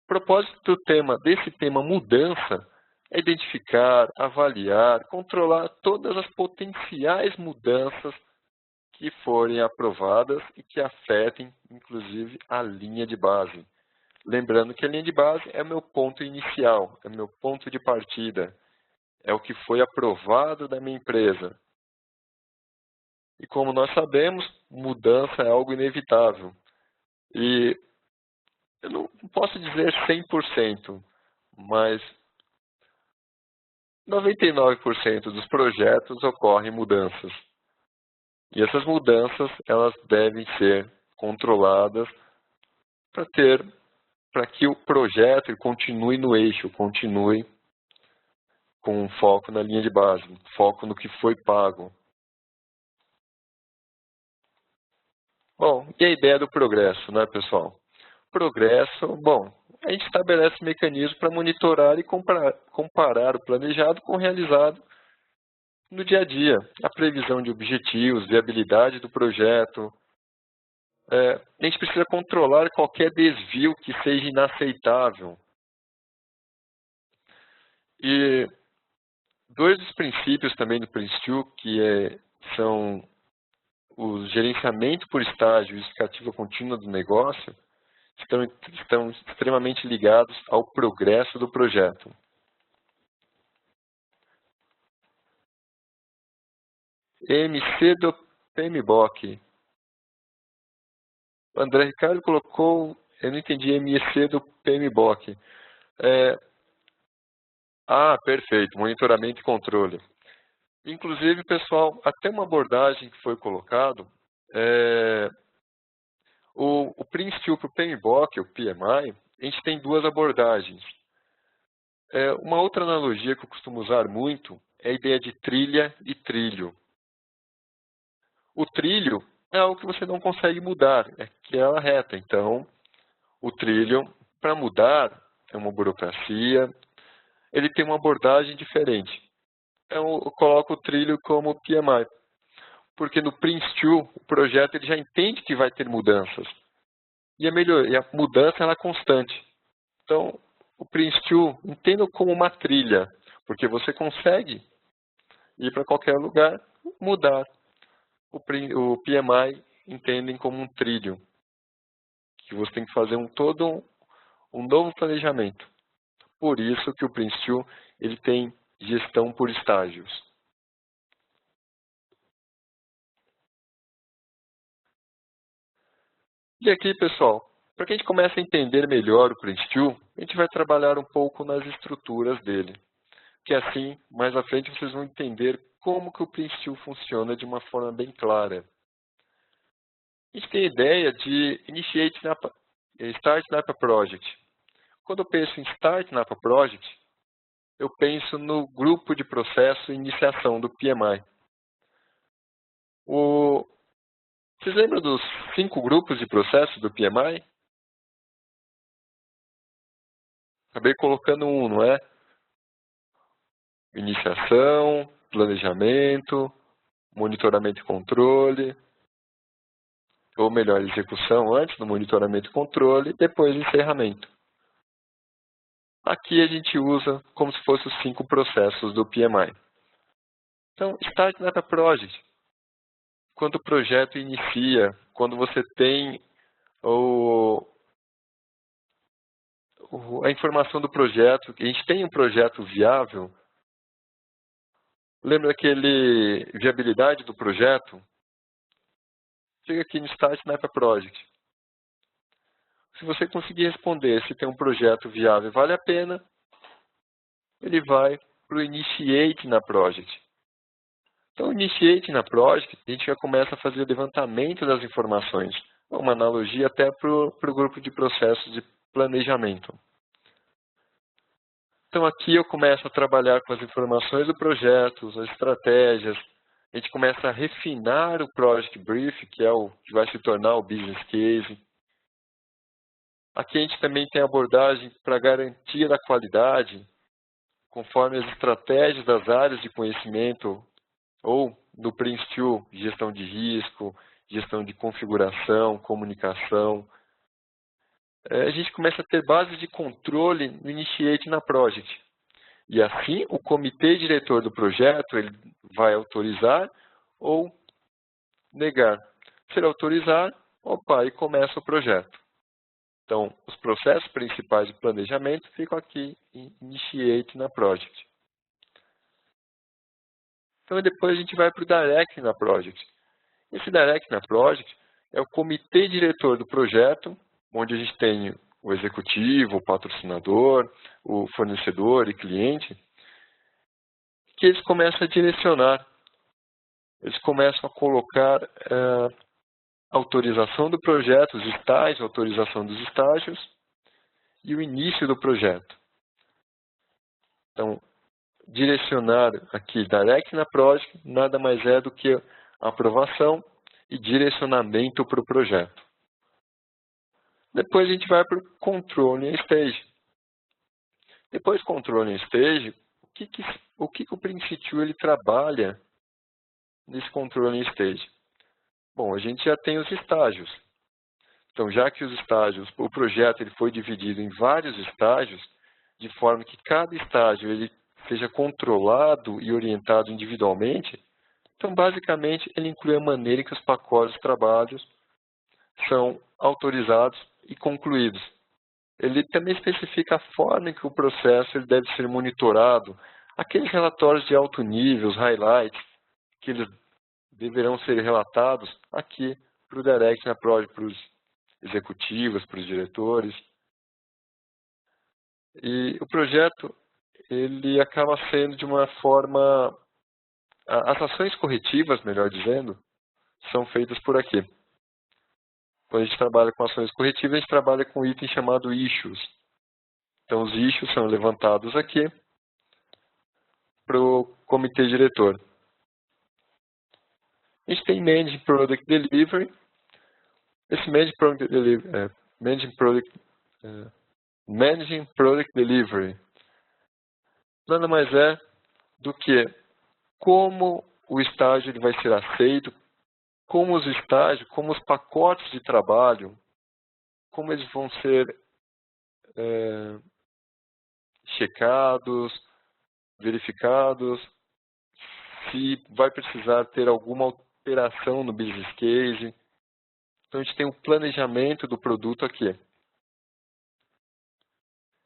O propósito desse tema mudança é identificar, avaliar, controlar todas as potenciais mudanças que forem aprovadas e que afetem, inclusive, a linha de base. Lembrando que a linha de base é o meu ponto inicial, é o meu ponto de partida, é o que foi aprovado da minha empresa. E como nós sabemos, mudança é algo inevitável. E eu não posso dizer 100%, mas 99% dos projetos ocorrem mudanças. E essas mudanças, elas devem ser controladas para que o projeto continue no eixo, continue com foco na linha de base, foco no que foi pago. Bom, e a ideia do progresso, né, pessoal? Progresso, bom, a gente estabelece mecanismos para monitorar e comparar o planejado com o realizado no dia a dia. A previsão de objetivos, viabilidade do projeto. A gente precisa controlar qualquer desvio que seja inaceitável. E dois dos princípios também do Prince2, são o gerenciamento por estágio e justificativa contínua do negócio, estão extremamente ligados ao progresso do projeto. MC do PMBOK. O André Ricardo colocou, eu não entendi, MEC do PMBOK. Perfeito, monitoramento e controle. Inclusive, pessoal, até uma abordagem que foi colocado, o Prince2 para o PMBOK, o PMI, a gente tem duas abordagens. Uma outra analogia que eu costumo usar muito é a ideia de trilha e trilho. O trilho é algo que você não consegue mudar, é aquela reta. Então, o trilho, para mudar, é uma burocracia, ele tem uma abordagem diferente. Eu coloco o trilho como PMI, porque no Prince2, o projeto ele já entende que vai ter mudanças. E a mudança ela é constante. Então, o Prince2 entenda como uma trilha, porque você consegue ir para qualquer lugar, mudar. O PMI entendem como um trilho, que você tem que fazer todo um novo planejamento. Por isso que o Prince2 ele tem gestão por estágios. E aqui, pessoal, para que a gente comece a entender melhor o Prince2, a gente vai trabalhar um pouco nas estruturas dele. Que assim, mais à frente, vocês vão entender como que o Prince2 funciona de uma forma bem clara. A gente tem a ideia de Start Napa Project. Quando eu penso em Start Napa Project, eu penso no grupo de processo e iniciação do PMI. Vocês lembram dos 5 grupos de processo do PMI? Acabei colocando um, não é? Iniciação, planejamento, monitoramento e controle, ou melhor, execução antes do monitoramento e controle, depois encerramento. Aqui a gente usa como se fossem os 5 processos do PMI. Então, Start Napa Project. Quando o projeto inicia, quando você tem a informação do projeto, a gente tem um projeto viável. Lembra aquele viabilidade do projeto? Chega aqui no Start Napa Project. Se você conseguir responder se tem um projeto viável e vale a pena, ele vai para o Initiate na Project. Então, Initiate na Project, a gente já começa a fazer o levantamento das informações. Uma analogia até para o grupo de processos de planejamento. Então, aqui eu começo a trabalhar com as informações do projeto, as estratégias. A gente começa a refinar o Project Brief, que é o que vai se tornar o Business Case. Aqui a gente também tem abordagem para garantia da qualidade, conforme as estratégias das áreas de conhecimento, ou no Prince2, gestão de risco, gestão de configuração, comunicação. A gente começa a ter bases de controle no Initiate na Project. E assim, o comitê diretor do projeto ele vai autorizar ou negar. Se ele autorizar, opa, aí começa o projeto. Então, os processos principais de planejamento ficam aqui em Initiate na Project. Então, depois a gente vai para o Direct na Project. Esse Direct na Project é o comitê diretor do projeto, onde a gente tem o executivo, o patrocinador, o fornecedor e cliente, que eles começam a direcionar. Eles começam a colocar autorização do projeto, os estágios, autorização dos estágios e o início do projeto. Então, direcionar aqui Direct na Project nada mais é do que aprovação e direcionamento para o projeto. Depois a gente vai para o Controlling Stage. Depois do Controlling Stage, o que o Prince2 ele trabalha nesse Controlling Stage? Bom, a gente já tem os estágios. Então, já que os estágios, o projeto ele foi dividido em vários estágios, de forma que cada estágio ele seja controlado e orientado individualmente, então, basicamente, ele inclui a maneira em que os pacotes de trabalhos são autorizados e concluídos. Ele também especifica a forma em que o processo ele deve ser monitorado, aqueles relatórios de alto nível, os highlights, que eles deverão ser relatados aqui para o Direct na Project, para os executivos, para os diretores. E o projeto ele acaba sendo de uma forma... As ações corretivas, melhor dizendo, são feitas por aqui. Quando a gente trabalha com ações corretivas, a gente trabalha com um item chamado Issues. Então, os issues são levantados aqui para o comitê diretor. A gente tem Managing Product Delivery. Esse Managing Product Delivery nada mais é do que como o estágio ele vai ser aceito, como os estágios, como os pacotes de trabalho, como eles vão ser checados, verificados, se vai precisar ter alguma alteração no business case. Então, a gente tem o planejamento do produto aqui.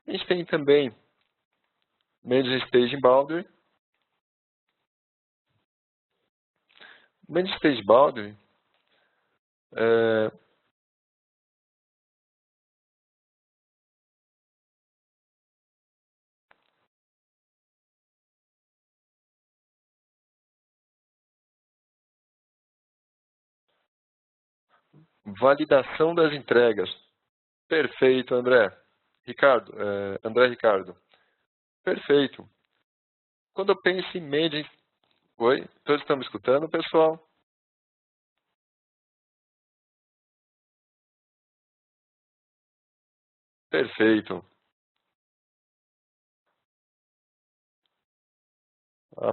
A gente tem também Managing Stage Boundary. Managing Stage Boundary validação das entregas. Perfeito, André. André Ricardo. Perfeito. Quando eu penso em Managing... Oi? Todos estão me escutando, pessoal? Perfeito.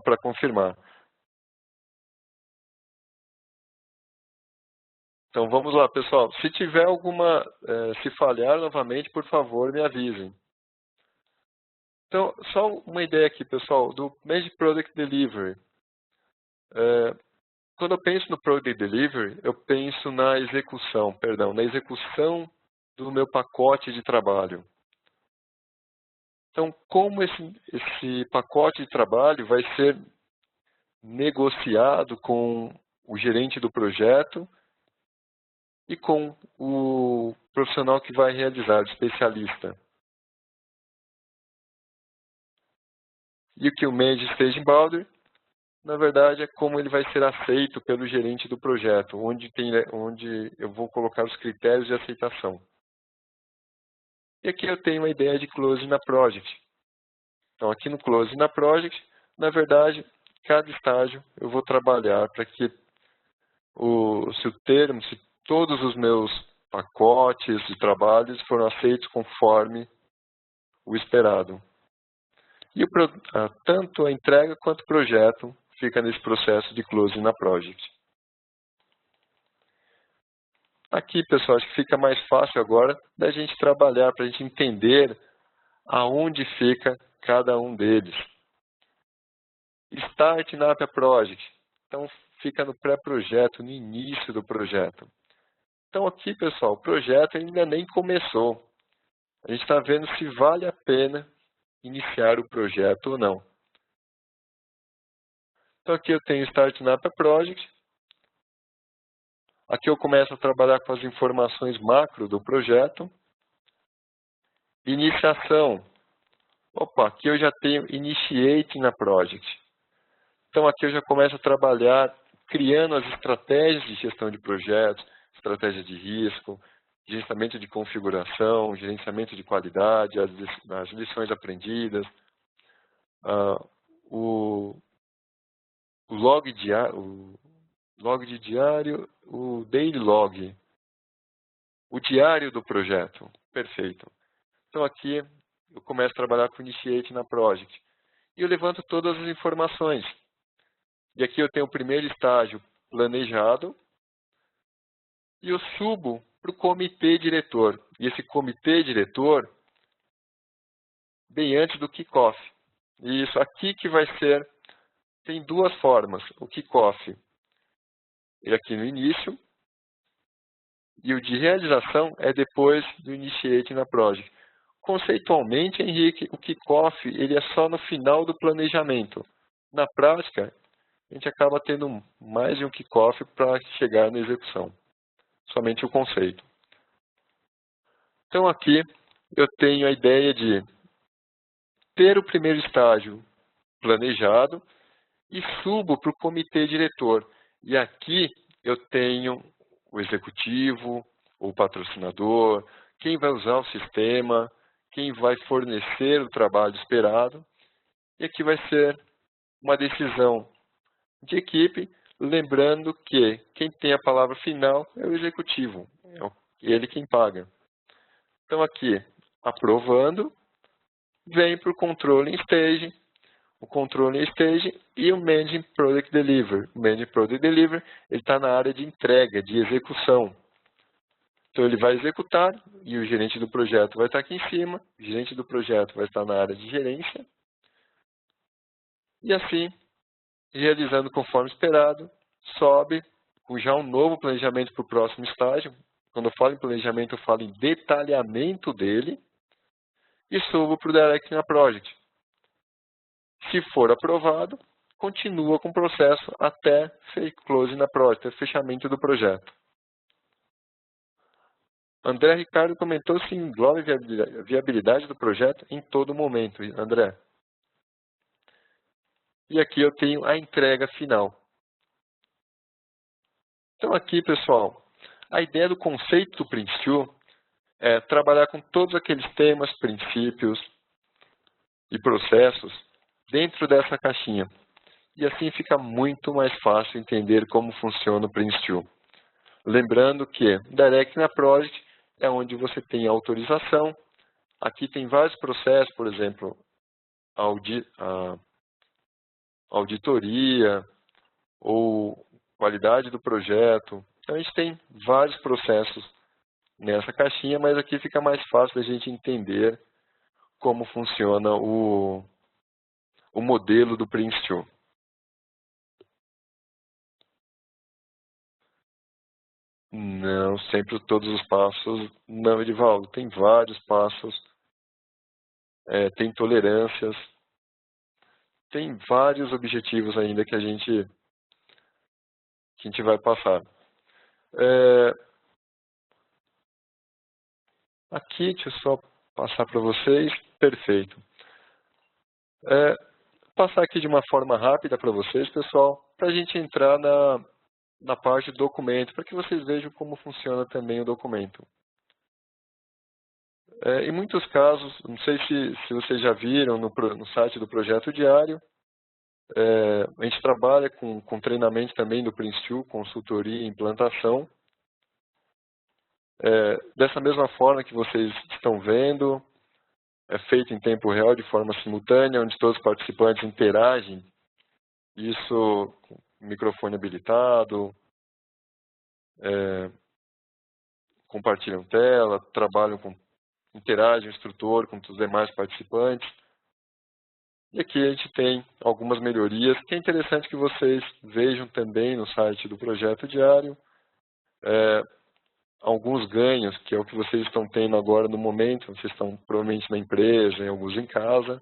Para confirmar. Então, vamos lá, pessoal. Se tiver alguma... se falhar novamente, por favor, me avisem. Então, só uma ideia aqui, pessoal, do Managing Product Delivery. Quando eu penso no Product Delivery, eu penso na execução do meu pacote de trabalho. Então, como esse pacote de trabalho vai ser negociado com o gerente do projeto e com o profissional que vai realizar, o especialista. E o que o Managing Stage Boundary, na verdade, é como ele vai ser aceito pelo gerente do projeto, onde eu vou colocar os critérios de aceitação. E aqui eu tenho uma ideia de Close na Project. Então, aqui no Close na Project, na verdade, cada estágio eu vou trabalhar para que se todos os meus pacotes de trabalhos foram aceitos conforme o esperado. E tanto a entrega quanto o projeto fica nesse processo de Close na Project. Aqui, pessoal, acho que fica mais fácil agora da gente trabalhar, para a gente entender aonde fica cada um deles. Start na App Project. Então, fica no pré-projeto, no início do projeto. Então, aqui, pessoal, o projeto ainda nem começou. A gente está vendo se vale a pena iniciar o projeto ou não. Então, aqui eu tenho Start na App Project. Aqui eu começo a trabalhar com as informações macro do projeto. Iniciação. Opa, aqui eu já tenho Initiate na Project. Então, aqui eu já começo a trabalhar criando as estratégias de gestão de projetos, estratégia de risco, gerenciamento de configuração, gerenciamento de qualidade, as lições aprendidas, o log de diário, o daily log, o diário do projeto. Perfeito. Então, aqui eu começo a trabalhar com Initiate na Project. E eu levanto todas as informações. E aqui eu tenho o primeiro estágio planejado. E eu subo para o comitê diretor. E esse comitê diretor, bem antes do kickoff. E isso aqui que vai ser, tem duas formas. O kickoff, ele aqui no início. E o de realização é depois do Initiate na Project. Conceitualmente, Henrique, o kickoff ele é só no final do planejamento. Na prática, a gente acaba tendo mais de um kickoff para chegar na execução. Somente o conceito. Então, aqui eu tenho a ideia de ter o primeiro estágio planejado e subo para o comitê diretor. E aqui eu tenho o executivo, o patrocinador, quem vai usar o sistema, quem vai fornecer o trabalho esperado. E aqui vai ser uma decisão de equipe, lembrando que quem tem a palavra final é o executivo, é ele quem paga. Então aqui, aprovando, vem para o Controlling Stage, o Controlling Stage e o Managing Product Delivery. O Managing Product Delivery está na área de entrega, de execução. Então ele vai executar e o gerente do projeto vai estar aqui em cima, o gerente do projeto vai estar na área de gerência. E assim, realizando conforme esperado, sobe com já um novo planejamento para o próximo estágio. Quando eu falo em planejamento, eu falo em detalhamento dele. E subo para o Direct na Project. Se for aprovado, continua com o processo até close na Project, até fechamento do projeto. André Ricardo comentou se engloba a viabilidade do projeto em todo momento, André. E aqui eu tenho a entrega final. Então aqui, pessoal, a ideia do conceito do Prince2 é trabalhar com todos aqueles temas, princípios e processos dentro dessa caixinha. E assim fica muito mais fácil entender como funciona o Prince2. Lembrando que Direct na Project é onde você tem a autorização. Aqui tem vários processos, por exemplo, a auditoria ou qualidade do projeto. Então, a gente tem vários processos nessa caixinha, mas aqui fica mais fácil da gente entender como funciona o modelo do Prince2. Não, sempre todos os passos. Não, Edivaldo, tem vários passos, tem tolerâncias, tem vários objetivos ainda que a gente vai passar. Aqui, deixa eu só passar para vocês. Perfeito. Passar aqui de uma forma rápida para vocês, pessoal, para a gente entrar na parte do documento, para que vocês vejam como funciona também o documento. Em muitos casos, não sei se vocês já viram no site do Projeto Diário, a gente trabalha com treinamento também do Prince2, consultoria e implantação. Dessa mesma forma que vocês estão vendo, é feito em tempo real, de forma simultânea, onde todos os participantes interagem, isso com microfone habilitado, compartilham tela, interagem o instrutor com os demais participantes. E aqui a gente tem algumas melhorias que é interessante que vocês vejam também no site do Projeto Diário. Alguns ganhos, que é o que vocês estão tendo agora no momento, vocês estão provavelmente na empresa, em alguns em casa.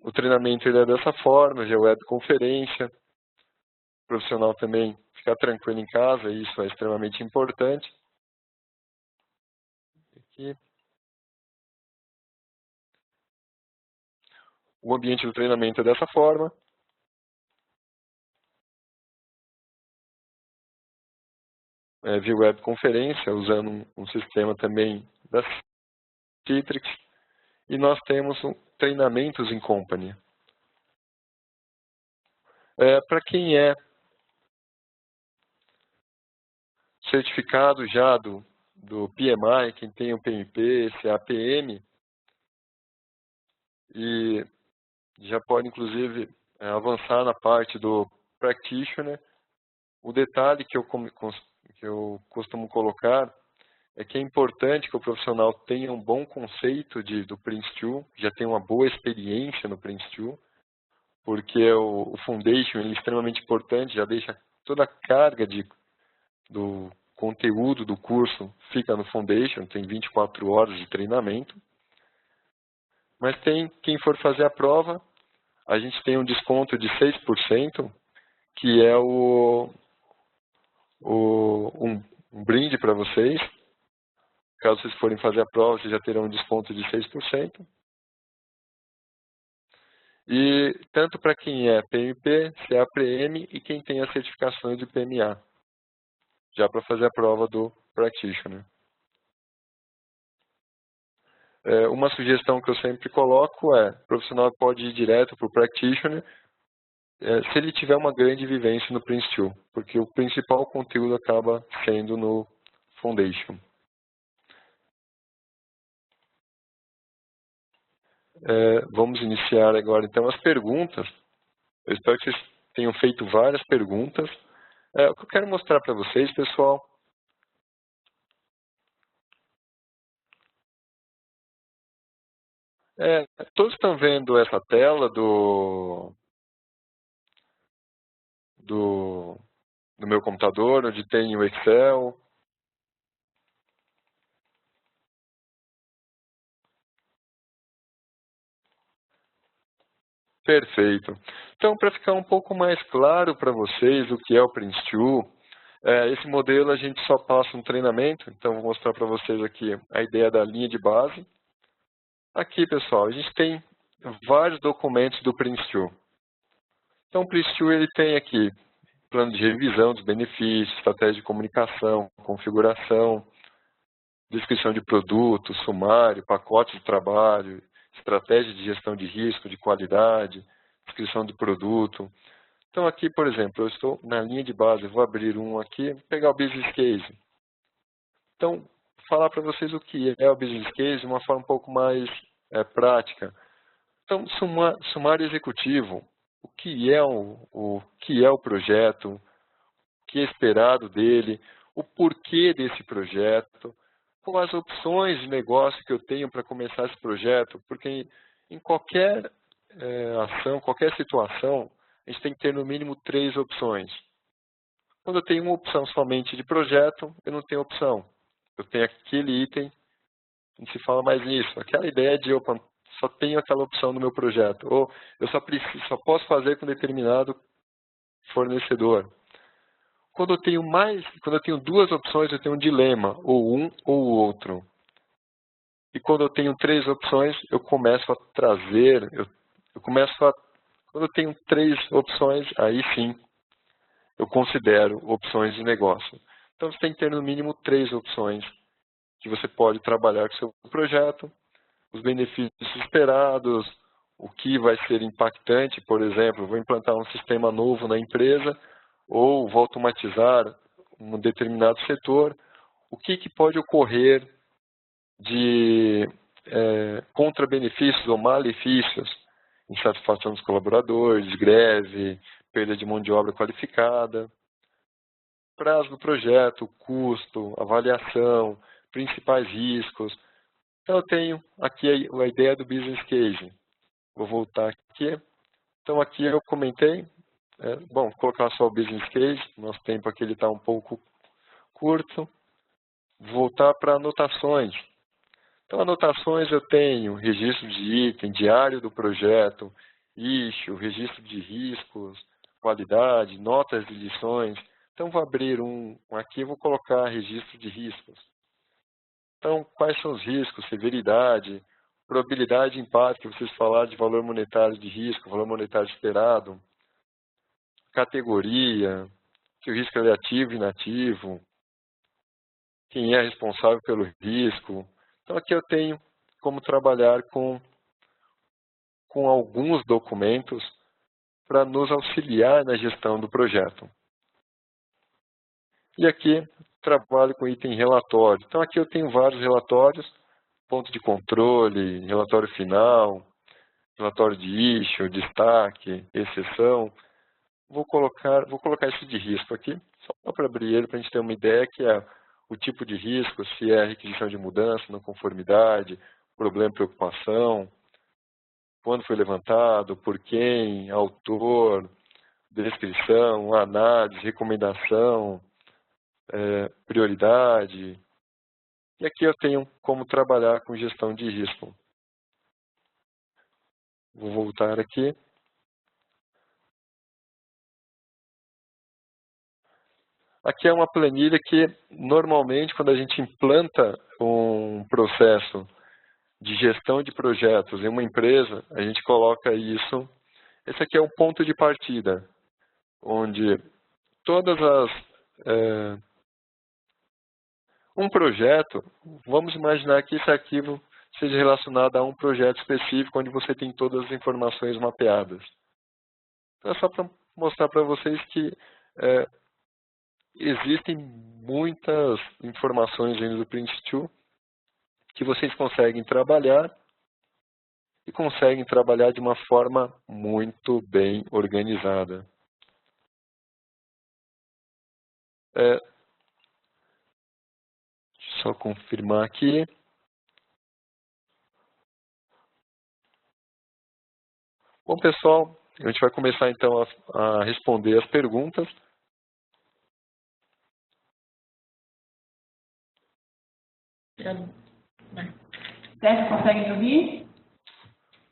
O treinamento ele é dessa forma, já é webconferência. O profissional também ficar tranquilo em casa, isso é extremamente importante. Aqui. O ambiente do treinamento é dessa forma. Via webconferência, usando um sistema também da Citrix. E nós temos treinamentos em company. Para quem é certificado já do PMI, quem tem o PMP, CAPM, e já pode, inclusive, avançar na parte do Practitioner. O detalhe que eu costumo colocar é que é importante que o profissional tenha um bom conceito do Prince2, já tenha uma boa experiência no Prince2, porque o Foundation ele é extremamente importante, já deixa toda a carga do conteúdo do curso fica no Foundation, tem 24 horas de treinamento. Mas quem for fazer a prova, a gente tem um desconto de 6%, que é um brinde para vocês. Caso vocês forem fazer a prova, vocês já terão um desconto de 6%. E tanto para quem é PMP, CAPM e quem tem as certificações de PMA, já para fazer a prova do Practitioner. Uma sugestão que eu sempre coloco o profissional pode ir direto para o Practitioner se ele tiver uma grande vivência no Prince2, porque o principal conteúdo acaba sendo no Foundation. Vamos iniciar agora então as perguntas. Eu espero que vocês tenham feito várias perguntas. O que eu quero mostrar para vocês, pessoal, todos estão vendo essa tela do meu computador, onde tem o Excel. Perfeito. Então, para ficar um pouco mais claro para vocês o que é o Prince2, esse modelo a gente só passa um treinamento, então vou mostrar para vocês aqui a ideia da linha de base. Aqui, pessoal, a gente tem vários documentos do Prince2. Então, o Prince2 ele tem aqui plano de revisão dos benefícios, estratégia de comunicação, configuração, descrição de produto, sumário, pacote de trabalho, estratégia de gestão de risco, de qualidade, descrição do produto. Então aqui, por exemplo, eu estou na linha de base, eu vou abrir um aqui, pegar o Business Case. Então, falar para vocês o que é o Business Case de uma forma um pouco mais prática. Então, sumário executivo, o que é o projeto, o que é esperado dele, o porquê desse projeto, quais as opções de negócio que eu tenho para começar esse projeto, porque em qualquer ação, qualquer situação, a gente tem que ter no mínimo 3 opções. Quando eu tenho uma opção somente de projeto, eu não tenho opção. Eu tenho aquele item, não se fala mais nisso. Aquela ideia de, opa, só tenho aquela opção no meu projeto. Ou eu só posso fazer com determinado fornecedor. Quando eu tenho 2 opções, eu tenho um dilema, ou um ou o outro. E quando eu tenho 3 opções, eu começo a trazer, quando eu tenho 3 opções, aí sim, eu considero opções de negócio. Então, você tem que ter no mínimo 3 opções que você pode trabalhar com o seu projeto, os benefícios esperados, o que vai ser impactante, por exemplo, vou implantar um sistema novo na empresa, ou vou automatizar um determinado setor, o que pode ocorrer de contra-benefícios ou malefícios. insatisfação dos colaboradores, greve, perda de mão de obra qualificada, prazo do projeto, custo, avaliação, principais riscos. Então, eu tenho aqui a ideia do business case. Vou voltar aqui. Então, aqui eu comentei, bom, colocar só o business case, nosso tempo aqui está um pouco curto. Voltar para anotações. Então, anotações eu tenho registro de item, diário do projeto, issue, registro de riscos, qualidade, notas de lições. Então, vou abrir aqui e vou colocar registro de riscos. Então, quais são os riscos, severidade, probabilidade de impacto, que vocês falaram de valor monetário de risco, valor monetário esperado, categoria, se o risco é ativo, inativo, quem é responsável pelo risco. Então, aqui eu tenho como trabalhar com alguns documentos para nos auxiliar na gestão do projeto. E aqui, trabalho com item relatório. Então, aqui eu tenho vários relatórios, ponto de controle, relatório final, relatório de issue, destaque, exceção. Vou colocar esse de risco aqui, só para abrir ele, para a gente ter uma ideia que é o tipo de risco, se é requisição de mudança, não conformidade, problema, preocupação, quando foi levantado, por quem, autor, descrição, análise, recomendação, prioridade. E aqui eu tenho como trabalhar com gestão de risco. Vou voltar aqui. Aqui é uma planilha que, normalmente, quando a gente implanta um processo de gestão de projetos em uma empresa, a gente coloca isso. Esse aqui é um ponto de partida, onde todas as... um projeto, vamos imaginar que esse arquivo seja relacionado a um projeto específico, onde você tem todas as informações mapeadas. Então, é só para mostrar para vocês que existem muitas informações dentro do Prints2 que vocês conseguem trabalhar e conseguem trabalhar de uma forma muito bem organizada. Deixa eu só confirmar aqui. Bom, pessoal, a gente vai começar então a responder as perguntas. Sérgio, consegue me ouvir?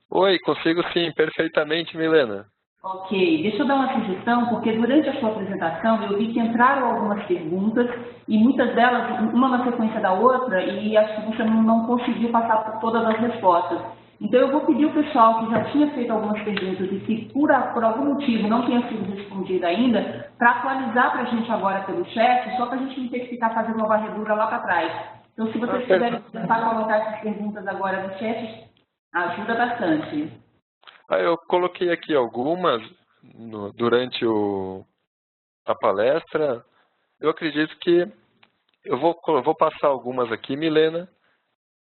Oi, consigo sim, perfeitamente, Milena. Ok, deixa eu dar uma sugestão, porque durante a sua apresentação eu vi que entraram algumas perguntas e muitas delas, uma na sequência da outra, e acho que você não conseguiu passar por todas as respostas. Então eu vou pedir ao pessoal que já tinha feito algumas perguntas e que por algum motivo não tenha sido respondida ainda, para atualizar para a gente agora pelo chat, só para a gente não ter que ficar fazendo uma varredura lá para trás. Então se vocês puderem tentar colocar essas perguntas agora no chat, ajuda bastante. Eu coloquei aqui algumas durante a palestra. Eu acredito que eu vou passar algumas aqui, Milena,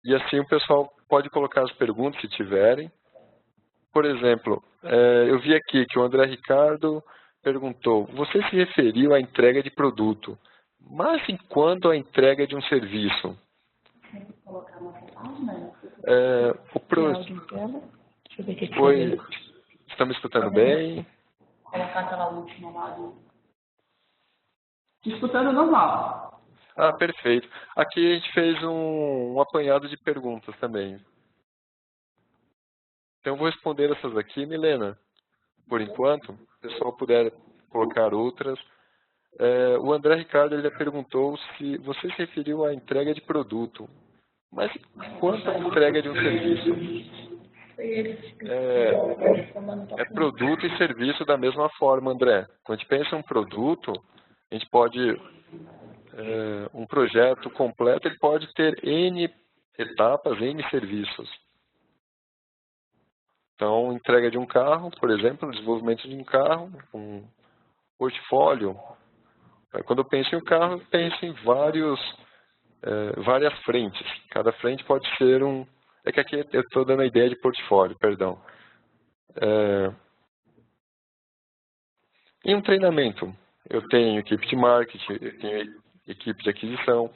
e assim o pessoal pode colocar as perguntas se tiverem. Por exemplo, eu vi aqui que o André Ricardo perguntou, você se referiu à entrega de produto, mas enquanto a entrega de um serviço? Oi, estão me escutando bem? Colocar aquela última lá do... Escutando normal. Ah, perfeito. Aqui a gente fez um apanhado de perguntas também. Então eu vou responder essas aqui, Milena, por enquanto. Se o pessoal puder colocar outras. O André Ricardo ele perguntou se você se referiu à entrega de produto, mas quanto à entrega de um serviço? É produto e serviço da mesma forma, André. Quando a gente pensa em um produto, a gente pode... um projeto completo ele pode ter N etapas, N serviços. Então, entrega de um carro, por exemplo, desenvolvimento de um carro, um portfólio. Quando eu penso em um carro, eu penso em várias frentes. Cada frente pode ser É que aqui eu estou dando a ideia de portfólio, perdão. Em um treinamento, eu tenho equipe de marketing, eu tenho equipe de aquisição,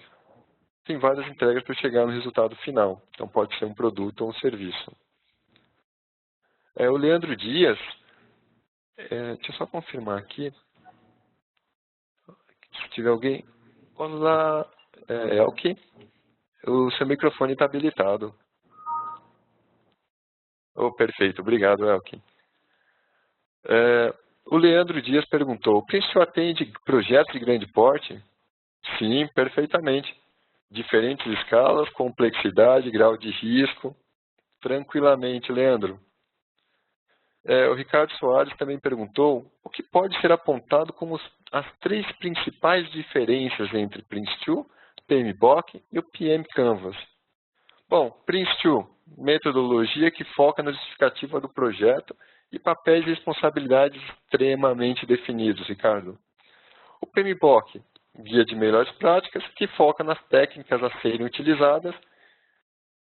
tem várias entregas para chegar no resultado final. Então, pode ser um produto ou um serviço. O Leandro Dias, deixa eu só confirmar aqui, se tiver alguém. Olá, Elke, o seu microfone está habilitado. Oh, perfeito, obrigado, Elke. O Leandro Dias perguntou, o Prince2 atende projetos de grande porte? Sim, perfeitamente. Diferentes escalas, complexidade, grau de risco, tranquilamente, Leandro. O Ricardo Soares também perguntou o que pode ser apontado como as 3 principais diferenças entre Prince2, PMBOK e o PM Canvas. Bom, Prince2, metodologia que foca na justificativa do projeto e papéis e responsabilidades extremamente definidos, Ricardo. O PMBOK, guia de melhores práticas, que foca nas técnicas a serem utilizadas.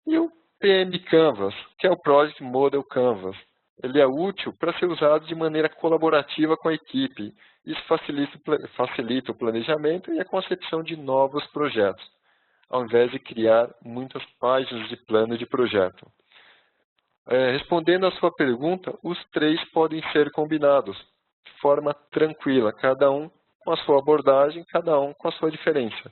E o PM Canvas, que é o Project Model Canvas. Ele é útil para ser usado de maneira colaborativa com a equipe. Isso facilita o planejamento e a concepção de novos projetos, ao invés de criar muitas páginas de plano de projeto. Respondendo à sua pergunta, os 3 podem ser combinados de forma tranquila, cada um com a sua abordagem, cada um com a sua diferença.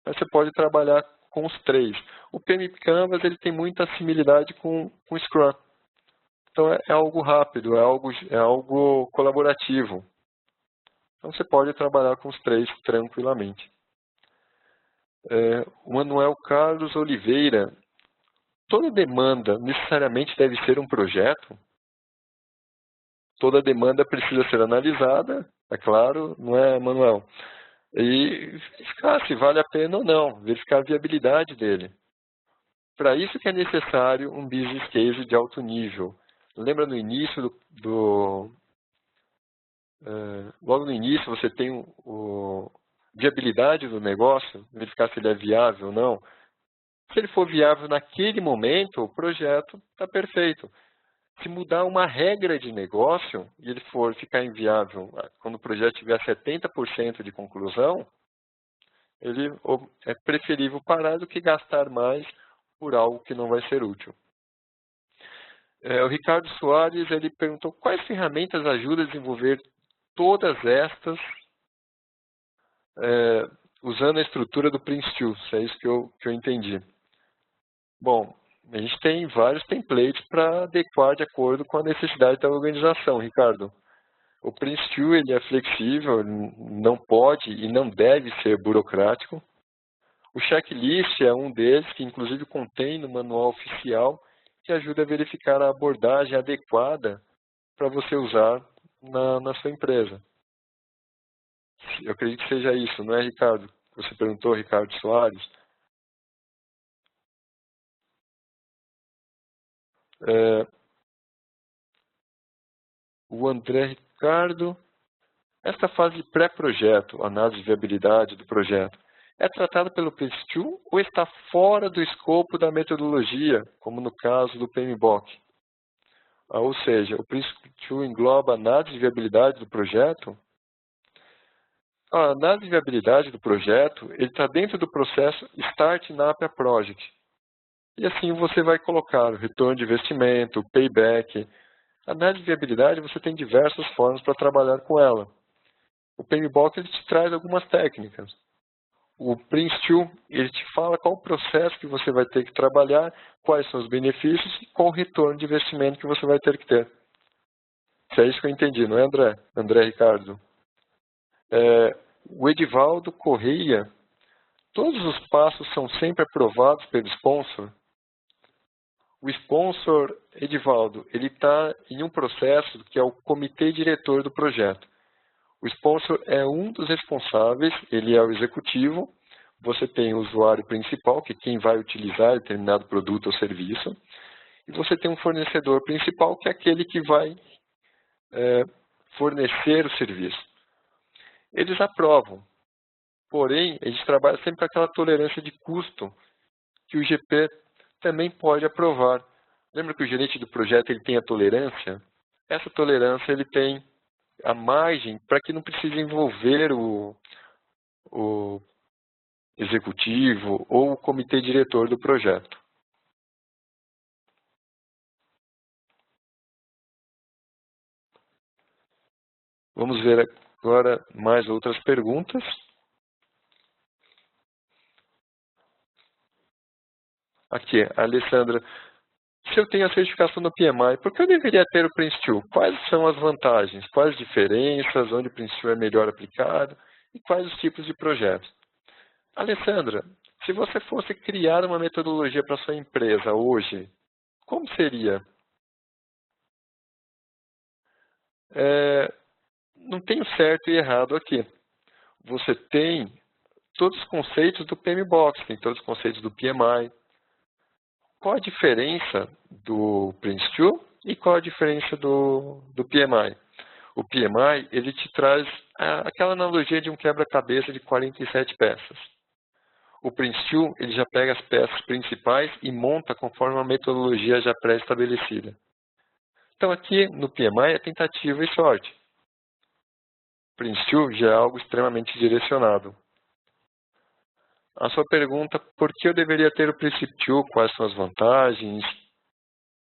Mas você pode trabalhar com os 3. O PM Canvas ele tem muita similaridade com o Scrum. Então, é algo rápido, é algo colaborativo. Então, você pode trabalhar com os 3 tranquilamente. O Manuel Carlos Oliveira. Toda demanda necessariamente deve ser um projeto? Toda demanda precisa ser analisada, é claro, não é, Manuel? E verificar se vale a pena ou não, verificar a viabilidade dele. Para isso que é necessário um business case de alto nível. Lembra no início logo no início você tem viabilidade do negócio, verificar se ele é viável ou não. Se ele for viável naquele momento, o projeto está perfeito. Se mudar uma regra de negócio e ele for ficar inviável quando o projeto tiver 70% de conclusão, é preferível parar do que gastar mais por algo que não vai ser útil. O Ricardo Soares ele perguntou quais ferramentas ajudam a desenvolver todas estas usando a estrutura do Prince2. É isso que eu entendi. Bom, a gente tem vários templates para adequar de acordo com a necessidade da organização, Ricardo. O Prince2 ele é flexível, não pode e não deve ser burocrático. O checklist é um deles, que inclusive contém no manual oficial, que ajuda a verificar a abordagem adequada para você usar na sua empresa. Eu acredito que seja isso, não é, Ricardo? Você perguntou, Ricardo Soares. O André Ricardo, esta fase pré-projeto, análise de viabilidade do projeto, é tratada pelo Prince2 ou está fora do escopo da metodologia, como no caso do PMBOK? Ou seja, o Prince2 engloba a análise de viabilidade do projeto? A análise de viabilidade do projeto está dentro do processo Start Up a Project. E assim você vai colocar o retorno de investimento, o payback. A análise de viabilidade você tem diversas formas para trabalhar com ela. O PMBOK ele te traz algumas técnicas. O Prince2 ele te fala qual o processo que você vai ter que trabalhar, quais são os benefícios e qual o retorno de investimento que você vai ter que ter. Isso é isso que eu entendi, não é, André? André Ricardo. O Edivaldo Correia, todos os passos são sempre aprovados pelo sponsor? O sponsor, Edivaldo, ele está em um processo que é o comitê diretor do projeto. O sponsor é um dos responsáveis, ele é o executivo. Você tem o usuário principal, que é quem vai utilizar determinado produto ou serviço. E você tem um fornecedor principal, que é aquele que vai fornecer o serviço. Eles aprovam. Porém, a gente trabalha sempre com aquela tolerância de custo que o GP também pode aprovar. Lembra que o gerente do projeto ele tem a tolerância? essa tolerância ele tem a margem para que não precise envolver o executivo ou o comitê diretor do projeto. Vamos ver agora mais outras perguntas. Aqui, a Alessandra. Se eu tenho a certificação do PMI, por que eu deveria ter o Prince2? Quais são as vantagens? Quais as diferenças? Onde o Prince2 é melhor aplicado? E quais os tipos de projetos? Alessandra, se você fosse criar uma metodologia para sua empresa hoje, como seria? Não tem o certo e errado aqui. Você tem todos os conceitos do PMBOK, tem todos os conceitos do PMI. Qual a diferença do Prince2 e qual a diferença do PMI? O PMI, ele te traz aquela analogia de um quebra-cabeça de 47 peças. O Prince2, ele já pega as peças principais e monta conforme uma metodologia já pré-estabelecida. Então aqui no PMI é tentativa e sorte. O Prince2 já é algo extremamente direcionado. A sua pergunta, por que eu deveria ter o Prince2? Quais são as vantagens?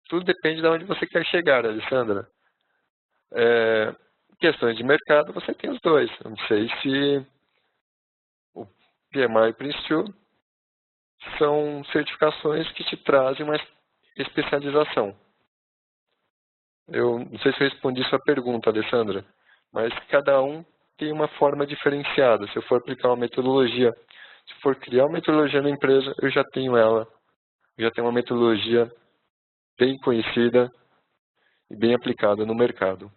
Tudo depende de onde você quer chegar, Alessandra. Questões de mercado, você tem os dois. Eu não sei se o PMI e o Prince2 são certificações que te trazem uma especialização. Eu não sei se eu respondi sua pergunta, Alessandra, mas cada um tem uma forma diferenciada. Se eu for aplicar uma metodologia, se for criar uma metodologia na empresa, eu já tenho ela. Eu já tenho uma metodologia bem conhecida e bem aplicada no mercado.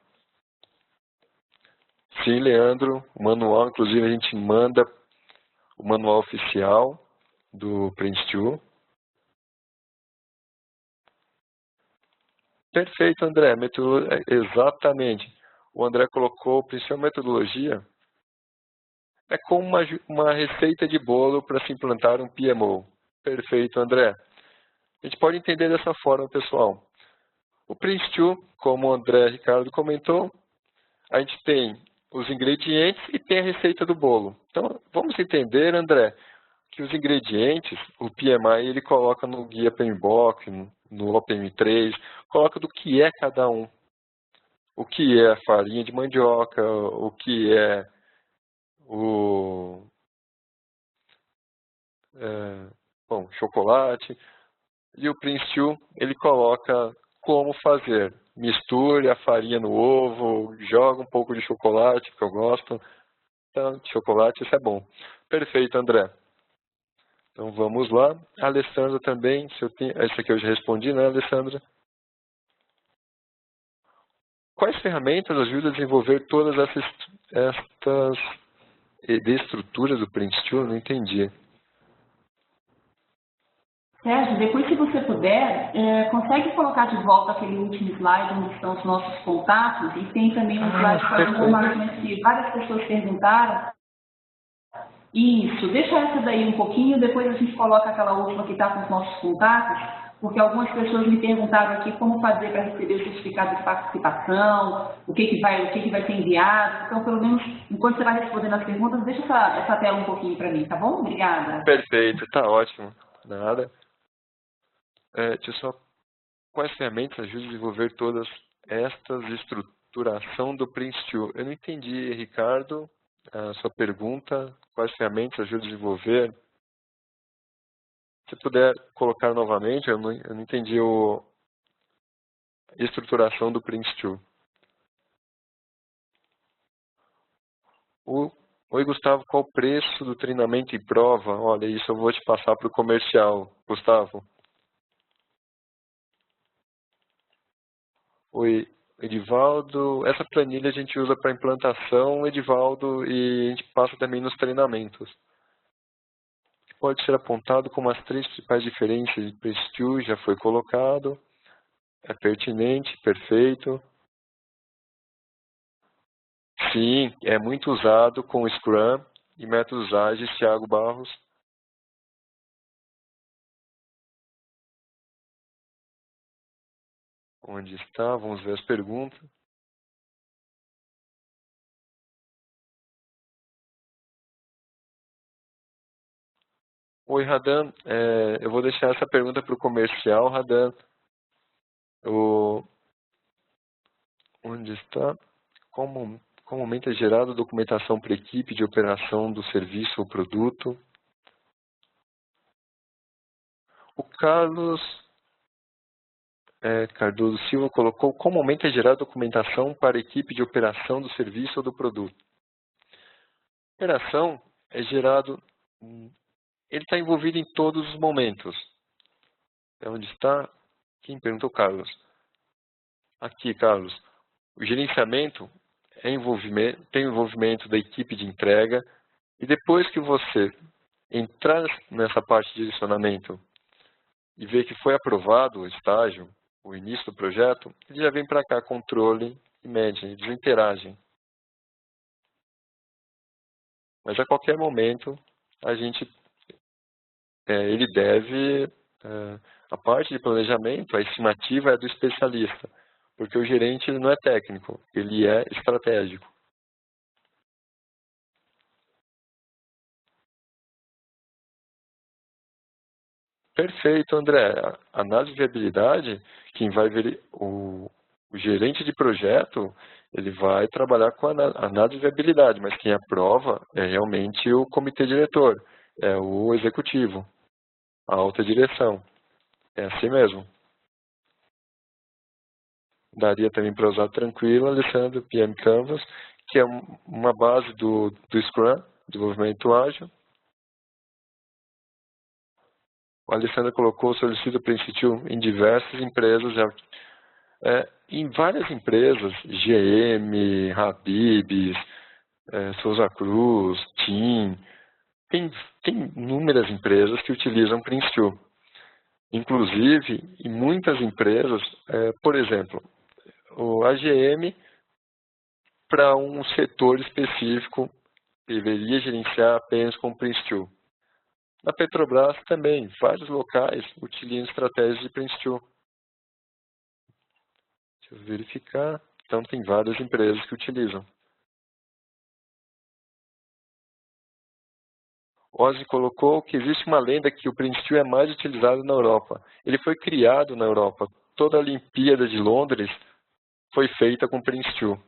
Sim, Leandro, o manual, inclusive a gente manda o manual oficial do Prince2. Perfeito, André. Exatamente. O André colocou o Prince2 metodologia. É como uma receita de bolo para se implantar um PMO. Perfeito, André. A gente pode entender dessa forma, pessoal. O Prince2, como o André Ricardo comentou, a gente tem os ingredientes e tem a receita do bolo. Então, vamos entender, André, que os ingredientes, o PMI, ele coloca no guia PMBOK, no OPM3, coloca do que é cada um. O que é a farinha de mandioca, o que é o chocolate. E o Prince2, ele coloca como fazer. Misture a farinha no ovo, joga um pouco de chocolate, que eu gosto. Então, de chocolate, isso é bom. Perfeito, André. Então, vamos lá. A Alessandra também. Essa aqui eu já respondi, né, Alessandra? Quais ferramentas ajudam a desenvolver todas estas estruturas do Prince2? Não entendi. Sérgio, depois, se você puder, consegue colocar de volta aquele último slide onde estão os nossos contatos e tem também um slide com as informações que várias pessoas perguntaram. Isso, deixa essa daí um pouquinho, depois a gente coloca aquela última que está com os nossos contatos, porque algumas pessoas me perguntaram aqui como fazer para receber o certificado de participação, o que vai ser enviado. Então, pelo menos, enquanto você vai respondendo as perguntas, deixa essa tela um pouquinho para mim, tá bom? Obrigada. Perfeito, tá ótimo. Nada. Quais ferramentas ajudam a desenvolver todas estas estruturação do Prince2? Eu não entendi, Ricardo, a sua pergunta. Quais ferramentas ajudam a desenvolver? Se puder colocar novamente, eu não entendi a estruturação do Prince2. Oi, Gustavo, qual o preço do treinamento e prova? Olha, isso eu vou te passar para o comercial, Gustavo. Oi, Edivaldo. Essa planilha a gente usa para implantação, Edivaldo, e a gente passa também nos treinamentos. Pode ser apontado como as 3 principais diferenças de Prince2, já foi colocado. É pertinente, perfeito. Sim, é muito usado com Scrum e métodos ágeis, Thiago Barros. Onde está? Vamos ver as perguntas. Oi, Radan. Eu vou deixar essa pergunta para o comercial, Radan. Onde está? Qual momento é gerada a documentação para a equipe de operação do serviço ou produto? O Carlos Cardoso Silva colocou: qual momento é gerada a documentação para a equipe de operação do serviço ou do produto? Operação é gerado, ele está envolvido em todos os momentos. Onde está? Quem perguntou, Carlos? Aqui, Carlos. O gerenciamento tem envolvimento da equipe de entrega, e depois que você entrar nessa parte de direcionamento e ver que foi aprovado o estágio, o início do projeto, ele já vem para cá, controle e medem, eles interagem. Mas a qualquer momento, ele deve, a parte de planejamento, a estimativa é do especialista, porque o gerente ele não é técnico, ele é estratégico. Perfeito, André. A análise de viabilidade, quem vai ver o gerente de projeto, ele vai trabalhar com a análise de viabilidade, mas quem aprova é realmente o comitê diretor, é o executivo, a alta direção. É assim mesmo. Daria também para usar tranquilo, Alessandro, PM Canvas, que é uma base do Scrum, desenvolvimento ágil. O Alessandro colocou: solicito para Instituto em diversas empresas, em várias empresas, GM, Habib's, Souza Cruz, TIM, tem inúmeras empresas que utilizam Prince2. Inclusive, em muitas empresas, por exemplo, o AGM, para um setor específico, deveria gerenciar apenas com Prince2. Na Petrobras também, vários locais utilizam estratégias de Prince2. Deixa eu verificar. Então, tem várias empresas que utilizam. Ozzy colocou que existe uma lenda que o Prince2 é mais utilizado na Europa. Ele foi criado na Europa. Toda a Olimpíada de Londres foi feita com Prince2.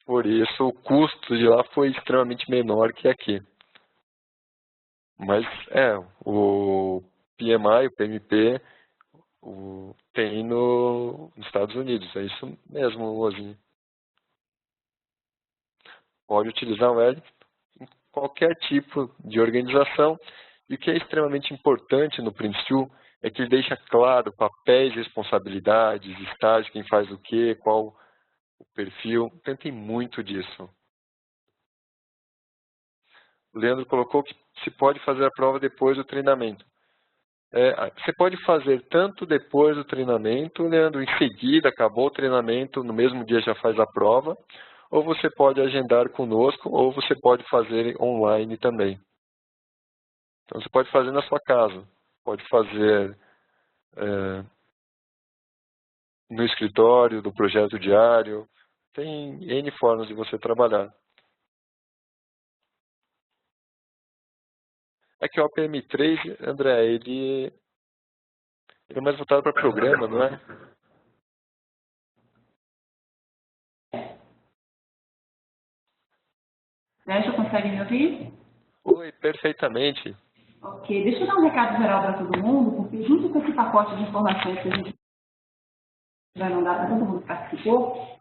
Por isso, o custo de lá foi extremamente menor que aqui. Mas, o PMI, o PMP, tem nos Estados Unidos. É isso mesmo, Ozzy. Pode utilizar o L em qualquer tipo de organização. E o que é extremamente importante no Prince2 é que ele deixa claro papéis, responsabilidades, estágio, quem faz o quê, qual o perfil. Então, tem muito disso. O Leandro colocou que se pode fazer a prova depois do treinamento. Você pode fazer tanto depois do treinamento, Leandro, em seguida, acabou o treinamento, no mesmo dia já faz a prova, ou você pode agendar conosco, ou você pode fazer online também. Então, você pode fazer na sua casa, pode fazer no escritório, do projeto diário, tem N formas de você trabalhar. É que o OPM3, André, ele é mais voltado para programa, não é? Sérgio, consegue me ouvir? Oi, perfeitamente. Ok, deixa eu dar um recado geral para todo mundo, porque junto com esse pacote de informações que a gente vai mandar para todo mundo que participou,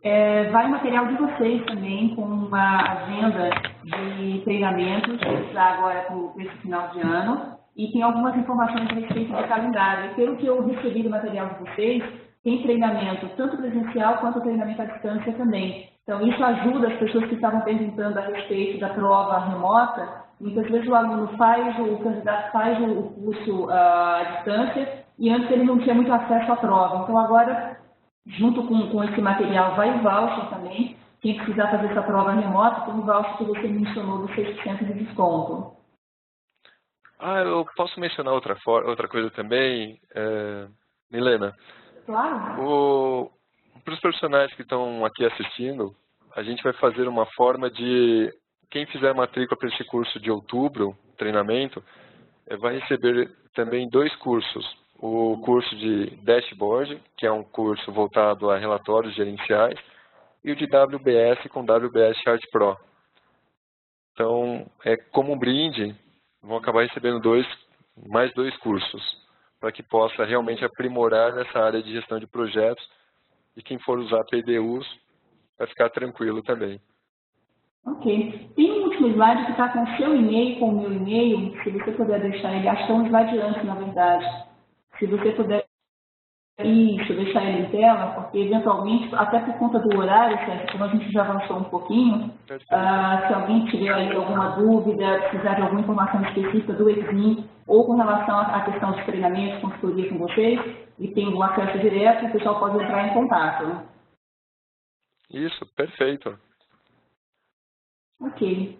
vai material de vocês também, com uma agenda de treinamentos agora para esse final de ano, e tem algumas informações a respeito do calendário. E pelo que eu recebi do material de vocês, tem treinamento tanto presencial quanto treinamento à distância também. Então, isso ajuda as pessoas que estavam perguntando a respeito da prova remota. Muitas vezes o aluno o candidato faz o curso à distância, e antes ele não tinha muito acesso à prova. Então, agora, junto com esse material, vai o voucher também. Quem precisar fazer essa prova remota, tem um voucher que você mencionou do 6% de desconto. Eu posso mencionar outra coisa também, Milena. Claro. Para os profissionais que estão aqui assistindo, a gente vai fazer uma forma de... Quem fizer matrícula para esse curso de outubro, treinamento, vai receber também 2 cursos. O curso de Dashboard, que é um curso voltado a relatórios gerenciais, e o de WBS com WBS Chart Pro. Então, como um brinde, vão acabar recebendo mais 2 cursos, para que possa realmente aprimorar nessa área de gestão de projetos, e quem for usar PDUs vai ficar tranquilo também. Ok. Tem um último slide que está com o seu e-mail, com o meu e-mail, se você puder deixar ele, acho que é um slide antes, na verdade. Se você puder deixar ele em tela, porque eventualmente, até por conta do horário, Sérgio, como a gente já avançou um pouquinho, se alguém tiver aí alguma dúvida, precisar de alguma informação específica do EXIM, ou com relação à questão de treinamento, consultoria com vocês, e tem o acesso direto, o pessoal pode entrar em contato. Isso, perfeito. Ok.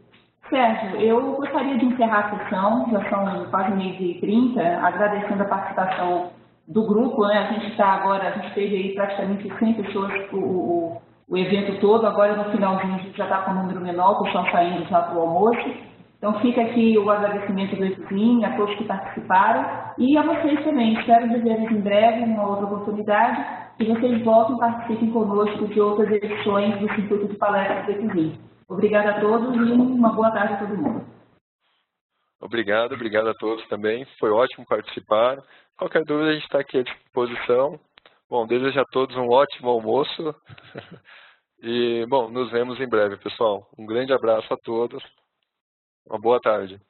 Sérgio, eu gostaria de encerrar a sessão, já são quase 12h30, agradecendo a participação do grupo, né? A gente teve aí praticamente 100 pessoas o evento todo, agora no finalzinho a gente já está com um número menor, o pessoal saindo já para o almoço. Então fica aqui o agradecimento do EXIM, a todos que participaram e a vocês também. Espero ver-vos em breve, em uma outra oportunidade, que vocês voltem e participem conosco de outras edições do Instituto de Palestras do EXIM. Obrigada a todos e uma boa tarde a todo mundo. Obrigado a todos também. Foi ótimo participar. Qualquer dúvida, a gente está aqui à disposição. Bom, desejo a todos um ótimo almoço. E, bom, nos vemos em breve, pessoal. Um grande abraço a todos. Uma boa tarde.